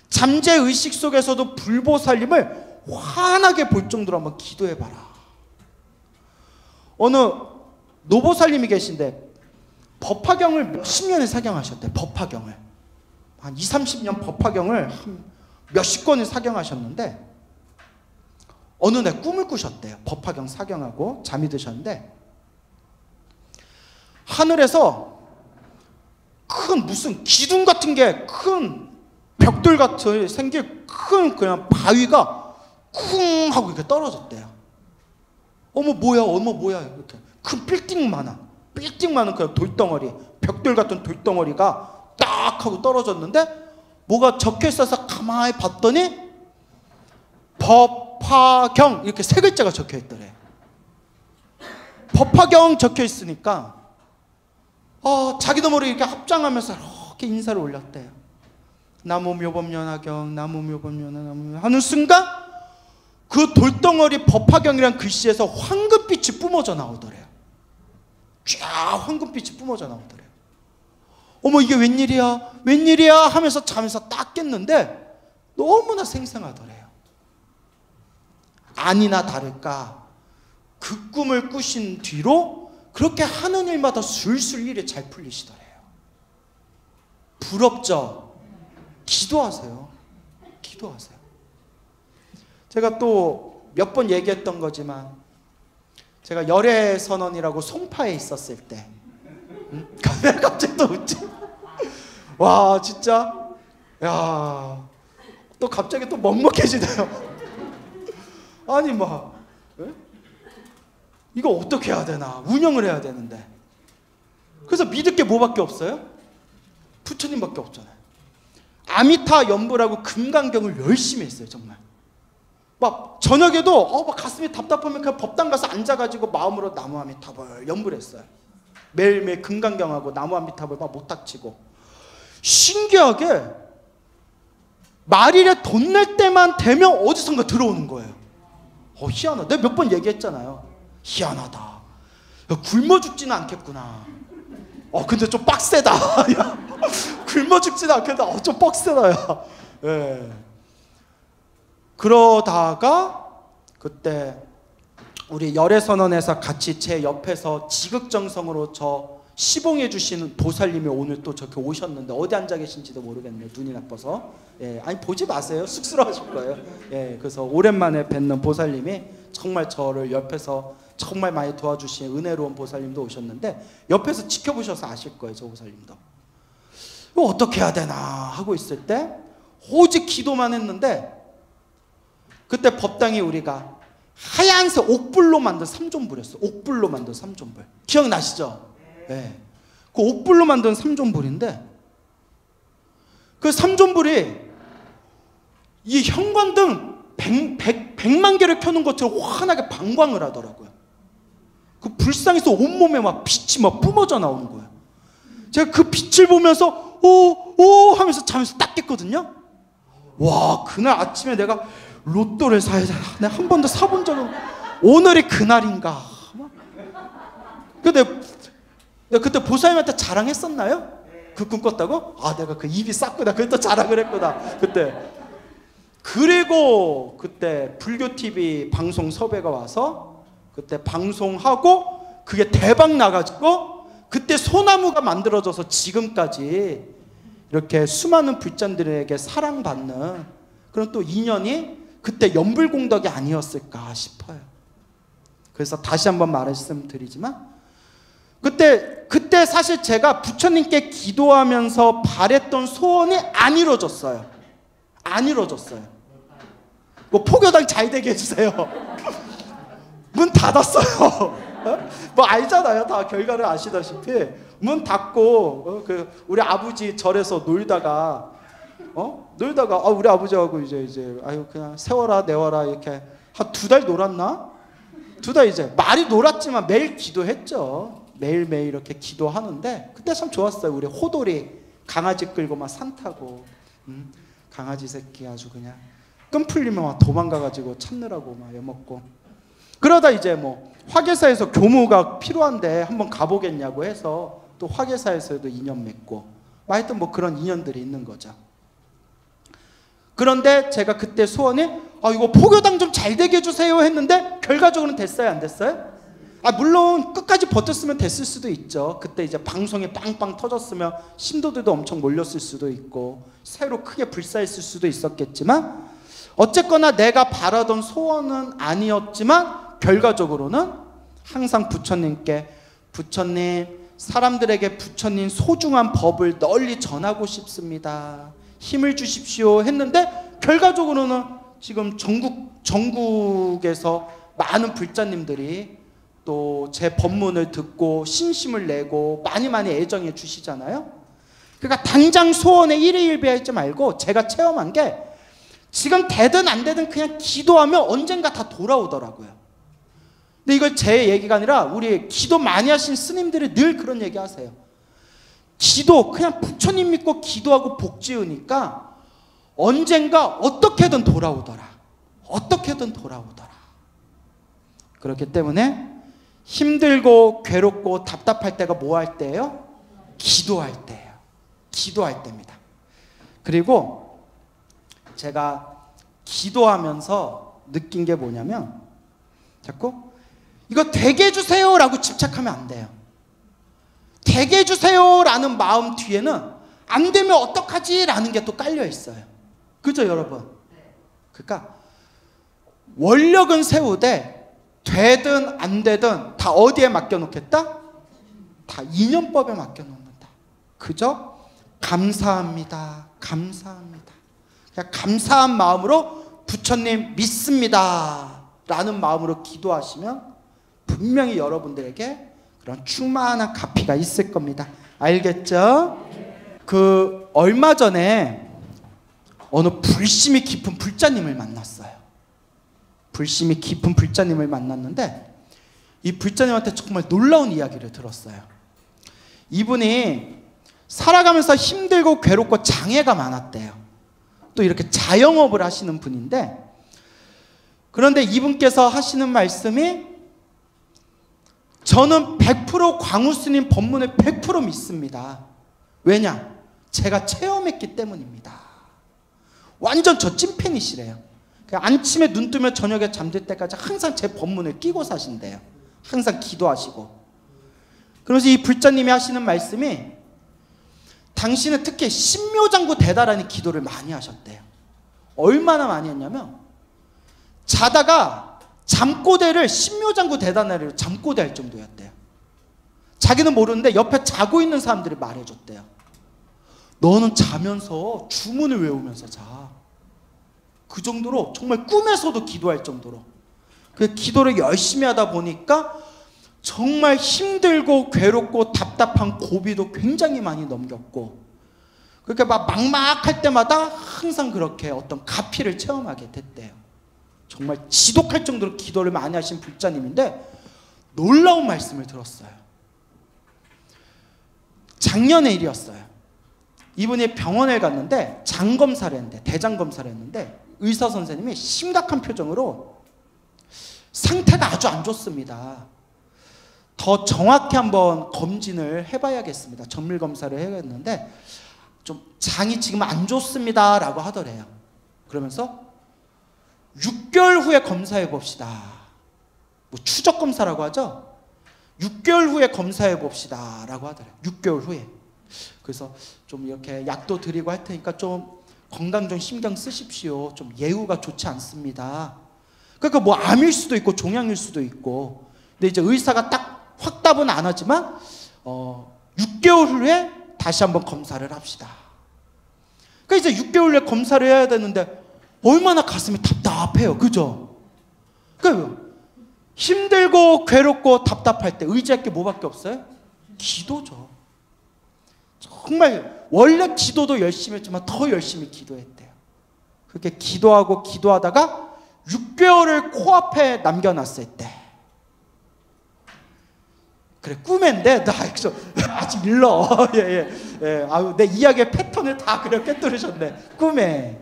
잠재의식 속에서도 불보살님을 환하게 볼 정도로 한번 기도해봐라. 어느 노보살님이 계신데 법화경을 몇십 년을 사경하셨대요. 법화경을 한 20, 30년 법화경을 몇십 권을 사경하셨는데 어느 날 꿈을 꾸셨대요. 법화경 사경하고 잠이 드셨는데 하늘에서 큰 무슨 기둥 같은 게, 큰 벽돌 같은 생길 큰 그냥 바위가 쿵 하고 이렇게 떨어졌대요. 어머 뭐야 이렇게 큰 빌딩 많은 그냥 돌덩어리, 벽돌 같은 돌덩어리가 딱 하고 떨어졌는데 뭐가 적혀 있어서 가만히 봤더니 법화경 이렇게 세 글자가 적혀 있더래. 법화경 적혀 있으니까 자기도 모르게 이렇게 합장하면서 이렇게 인사를 올렸대요. 나무묘법연화경, 나무묘법연화, 나무묘 하는 순간 그 돌덩어리 법화경이란 글씨에서 황금빛이 뿜어져 나오더래요. 쫙 황금빛이 뿜어져 나오더래요. 어머 이게 웬일이야 웬일이야 하면서 잠에서 딱 깼는데 너무나 생생하더래요. 아니나 다를까 그 꿈을 꾸신 뒤로 그렇게 하는 일마다 술술 일이 잘 풀리시더래요. 부럽죠? 기도하세요. 기도하세요. 제가 또 몇 번 얘기했던 거지만 제가 열애선언이라고 송파에 있었을 때 갑자기 또 웃지? 와 진짜 야 또 갑자기 또 먹먹해지네요. 아니 막 이거 어떻게 해야 되나 운영을 해야 되는데 그래서 믿을 게 뭐밖에 없어요? 부처님밖에 없잖아요. 아미타 연부라고 금강경을 열심히 했어요. 정말 막 저녁에도 막 가슴이 답답하면 그냥 법당 가서 앉아가지고 마음으로 나무 아미타불 연부를 했어요. 매일매일 금강경하고 나무 아미타불 막 못닥치고 신기하게 말일에 돈 낼 때만 되면 어디선가 들어오는 거예요. 희한하다. 내가 몇 번 얘기했잖아요. 희한하다. 야, 굶어 죽지는 않겠구나. 근데 좀 빡세다. 야, 굶어 죽지는 않겠다. 좀 빡세다. 야. 예. 그러다가 그때 우리 열애선언에서 같이 제 옆에서 지극정성으로 저 시봉해 주시는 보살님이 오늘 또 저렇게 오셨는데 어디 앉아 계신지도 모르겠네요. 눈이 나빠서. 예, 아니 보지 마세요. 쑥스러워하실 거예요. 예, 그래서 오랜만에 뵙는 보살님이 정말 저를 옆에서 정말 많이 도와주신 은혜로운 보살님도 오셨는데 옆에서 지켜보셔서 아실 거예요. 저 보살님도. 이거 어떻게 해야 되나 하고 있을 때 오직 기도만 했는데 그때 법당이 우리가 하얀색 옥불로 만든 삼존불이었어요. 옥불로 만든 삼존불. 기억나시죠? 네. 그 옥불로 만든 삼존불인데 그 삼존불이 이 현관등 100만 개를 켜놓은 것처럼 환하게 방광을 하더라고요. 그 불상에서 온몸에 막 빛이 막 뿜어져 나오는 거예요. 제가 그 빛을 보면서 오 하면서 잠에서 딱 깼거든요. 와, 그날 아침에 내가 로또를 사야 되나? 내가 한 번도 사본 적은 오늘이 그날인가? 근데 내가 그때 보살님한테 자랑했었나요? 그 꿈 꿨다고? 내가 그 입이 쌌구나. 그때 자랑을 했구나. 그때. 그리고 그때 불교TV 방송 섭외가 와서 그때 방송하고 그게 대박 나가지고 그때 소나무가 만들어져서 지금까지 이렇게 수많은 불잔들에게 사랑받는 그런 또 인연이 그때 연불공덕이 아니었을까 싶어요. 그래서 다시 한번 말씀드리지만 그때 사실 제가 부처님께 기도하면서 바랬던 소원이 안 이루어졌어요. 안 이루어졌어요. 뭐 포교당 잘 되게 해주세요. 문 닫았어요. 뭐 알잖아요. 다 결과를 아시다시피 문 닫고 우리 아버지 절에서 놀다가 우리 아버지하고 이제 아유 그냥 세워라 내워라 이렇게 한 2달 놀았나? 2달 이제 많이 놀았지만 매일 기도했죠. 매일매일 이렇게 기도하는데 그때 참 좋았어요. 우리 호돌이 강아지 끌고 막 산 타고 강아지 새끼 아주 그냥 끈 풀리면 막 도망가가지고 찾느라고 막 여먹고 그러다 이제 뭐 화계사에서 교무가 필요한데 한번 가보겠냐고 해서 또 화계사에서도 인연 맺고 하여튼 뭐 그런 인연들이 있는 거죠. 그런데 제가 그때 소원이 이거 포교당 좀 잘 되게 해주세요 했는데 결과적으로는 됐어요? 안 됐어요? 물론 끝까지 버텼으면 됐을 수도 있죠. 그때 이제 방송이 빵빵 터졌으면 신도들도 엄청 몰렸을 수도 있고 새로 크게 불사했을 수도 있었겠지만 어쨌거나 내가 바라던 소원은 아니었지만 결과적으로는 항상 부처님께 부처님 사람들에게 부처님 소중한 법을 널리 전하고 싶습니다. 힘을 주십시오 했는데 결과적으로는 지금 전국에서 많은 불자님들이 또 제 법문을 듣고 신심을 내고 많이 애정해 주시잖아요. 그러니까 당장 소원에 일희일비하지 말고 제가 체험한 게 지금 되든 안 되든 그냥 기도하면 언젠가 다 돌아오더라고요. 근데 이걸 제 얘기가 아니라 우리 기도 많이 하신 스님들이 늘 그런 얘기 하세요. 기도 그냥 부처님 믿고 기도하고 복 지으니까 언젠가 어떻게든 돌아오더라. 어떻게든 돌아오더라. 그렇기 때문에 힘들고 괴롭고 답답할 때가 뭐 할 때예요? 기도할 때예요. 기도할 때입니다. 그리고 제가 기도하면서 느낀 게 뭐냐면 자꾸 이거 되게 해주세요 라고 집착하면 안 돼요. 되게 해주세요 라는 마음 뒤에는 안 되면 어떡하지 라는 게 또 깔려 있어요. 그죠 여러분? 그러니까 원력은 세우되 되든 안 되든 다 어디에 맡겨놓겠다? 다 인연법에 맡겨놓는다. 그죠? 감사합니다. 감사합니다. 그냥 감사한 마음으로 부처님 믿습니다 라는 마음으로 기도하시면 분명히 여러분들에게 그런 충만한 가피가 있을 겁니다. 알겠죠? 그 얼마 전에 어느 불심이 깊은 불자님을 만났어요. 불심이 깊은 불자님을 만났는데 이 불자님한테 정말 놀라운 이야기를 들었어요. 이분이 살아가면서 힘들고 괴롭고 장애가 많았대요. 또 이렇게 자영업을 하시는 분인데, 그런데 이분께서 하시는 말씀이 저는 100% 광우스님 법문을 100% 믿습니다. 왜냐? 제가 체험했기 때문입니다. 완전 저 찐팬이시래요. 아침에 눈 뜨면 저녁에 잠들 때까지 항상 제 법문을 끼고 사신대요. 항상 기도하시고. 그래서 이 불자님이 하시는 말씀이 당신은 특히 신묘장구 대다라는 기도를 많이 하셨대요. 얼마나 많이 했냐면 자다가 잠꼬대를 신묘장구 대다나리로 잠꼬대 할 정도였대요. 자기는 모르는데 옆에 자고 있는 사람들이 말해줬대요. 너는 자면서 주문을 외우면서 자. 그 정도로 정말 꿈에서도 기도할 정도로 그 기도를 열심히 하다 보니까 정말 힘들고 괴롭고 답답한 고비도 굉장히 많이 넘겼고, 그렇게 막 막막할 때마다 항상 그렇게 어떤 가피를 체험하게 됐대요. 정말 지독할 정도로 기도를 많이 하신 불자님인데 놀라운 말씀을 들었어요. 작년의 일이었어요. 이분이 병원에 갔는데 장검사를 했는데, 대장검사를 했는데 의사 선생님이 심각한 표정으로 상태가 아주 안 좋습니다. 더 정확히 한번 검진을 해봐야겠습니다. 정밀 검사를 해야겠는데 좀 장이 지금 안 좋습니다 라고 하더래요. 그러면서 6개월 후에 검사해 봅시다. 뭐 추적 검사라고 하죠. 6개월 후에 검사해 봅시다 라고 하더래요. 6개월 후에. 그래서 좀 이렇게 약도 드리고 할 테니까 좀 건강 좀 신경 쓰십시오. 좀 예후가 좋지 않습니다. 그러니까 뭐 암일 수도 있고 종양일 수도 있고. 근데 이제 의사가 딱 확답은 안 하지만 6개월 후에 다시 한번 검사를 합시다. 그러니까 이제 6개월 후에 검사를 해야 되는데 얼마나 가슴이 답답해요. 그죠? 그러니까 힘들고 괴롭고 답답할 때 의지할 게 뭐밖에 없어요? 기도죠. 정말 원래 기도도 열심히 했지만 더 열심히 기도했대요. 그렇게 기도하고 기도하다가 6개월을 코앞에 남겨놨을 때, 그래 꿈인데 나 아직 일러. 예. 아유, 내 이야기의 패턴을 다 그냥 깨뜨리셨네. 꿈에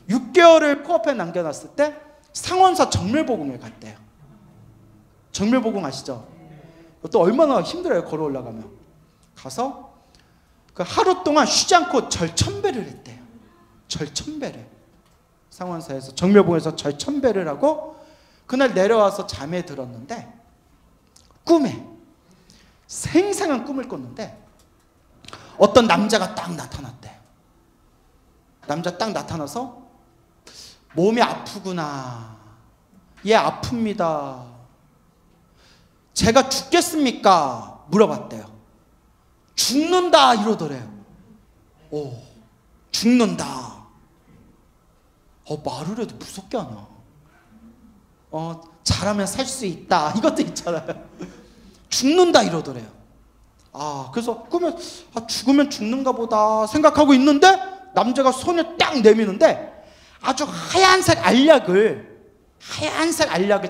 6개월을 코앞에 남겨놨을 때 상원사 정밀보궁을 갔대요. 정밀보궁 아시죠? 또 얼마나 힘들어요. 걸어 올라가면. 가서 그 하루 동안 쉬지 않고 절천배를 했대요. 절천배를. 상원사에서 정밀보궁에서 절천배를 하고 그날 내려와서 잠에 들었는데 꿈에 생생한 꿈을 꿨는데 어떤 남자가 딱 나타났대요. 남자 딱 나타나서 몸이 아프구나. 예, 아픕니다. 제가 죽겠습니까? 물어봤대요. 죽는다 이러더래요. 오, 죽는다. 말을 해도 무섭게 하나. 잘하면 살 수 있다. 이것도 있잖아요. 죽는다 이러더래요. 그래서 꿈에 죽으면 죽는가 보다 생각하고 있는데 남자가 손을 딱 내미는데 아주 하얀색 알약을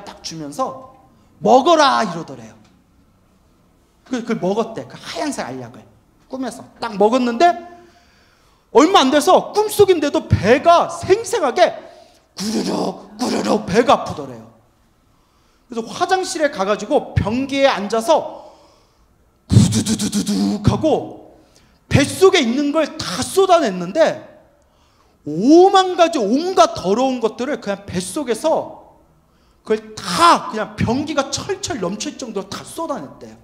딱 주면서 먹어라 이러더래요. 그걸 먹었대. 그 하얀색 알약을 꿈에서 딱 먹었는데 얼마 안 돼서 꿈속인데도 배가 생생하게 구르륵 구르륵 배가 아프더래요. 그래서 화장실에 가가지고 변기에 앉아서 구두두두두둑 하고 뱃속에 있는 걸 다 쏟아냈는데 5만 가지 온갖 더러운 것들을 그냥 뱃속에서 그걸 다 그냥 변기가 철철 넘칠 정도로 다 쏟아냈대요.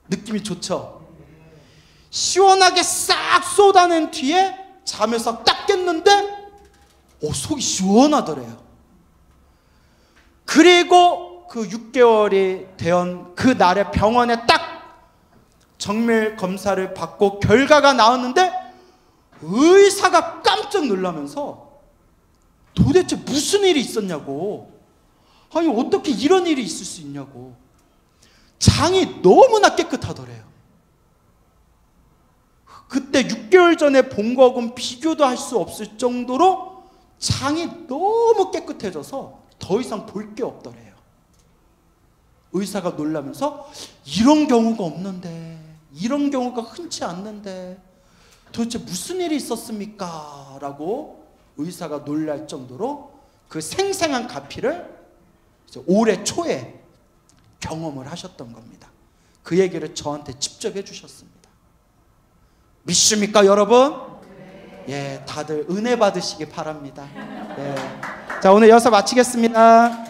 느낌이 좋죠? 시원하게 싹 쏟아낸 뒤에 잠에서 딱 깼는데 속이 시원하더래요. 그리고 그 6개월이 된 그 날에 병원에 딱 정밀 검사를 받고 결과가 나왔는데 의사가 깜짝 놀라면서 도대체 무슨 일이 있었냐고, 아니 어떻게 이런 일이 있을 수 있냐고. 장이 너무나 깨끗하더래요. 그때 6개월 전에 본 거하고는 비교도 할 수 없을 정도로 장이 너무 깨끗해져서 더 이상 볼 게 없더래요. 의사가 놀라면서 이런 경우가 없는데, 이런 경우가 흔치 않는데 도대체 무슨 일이 있었습니까? 라고 의사가 놀랄 정도로 그 생생한 가피를 올해 초에 경험을 하셨던 겁니다. 그 얘기를 저한테 직접 해주셨습니다. 믿습니까 여러분? 예, 다들 은혜 받으시기 바랍니다. 예. 자, 오늘 여기서 마치겠습니다.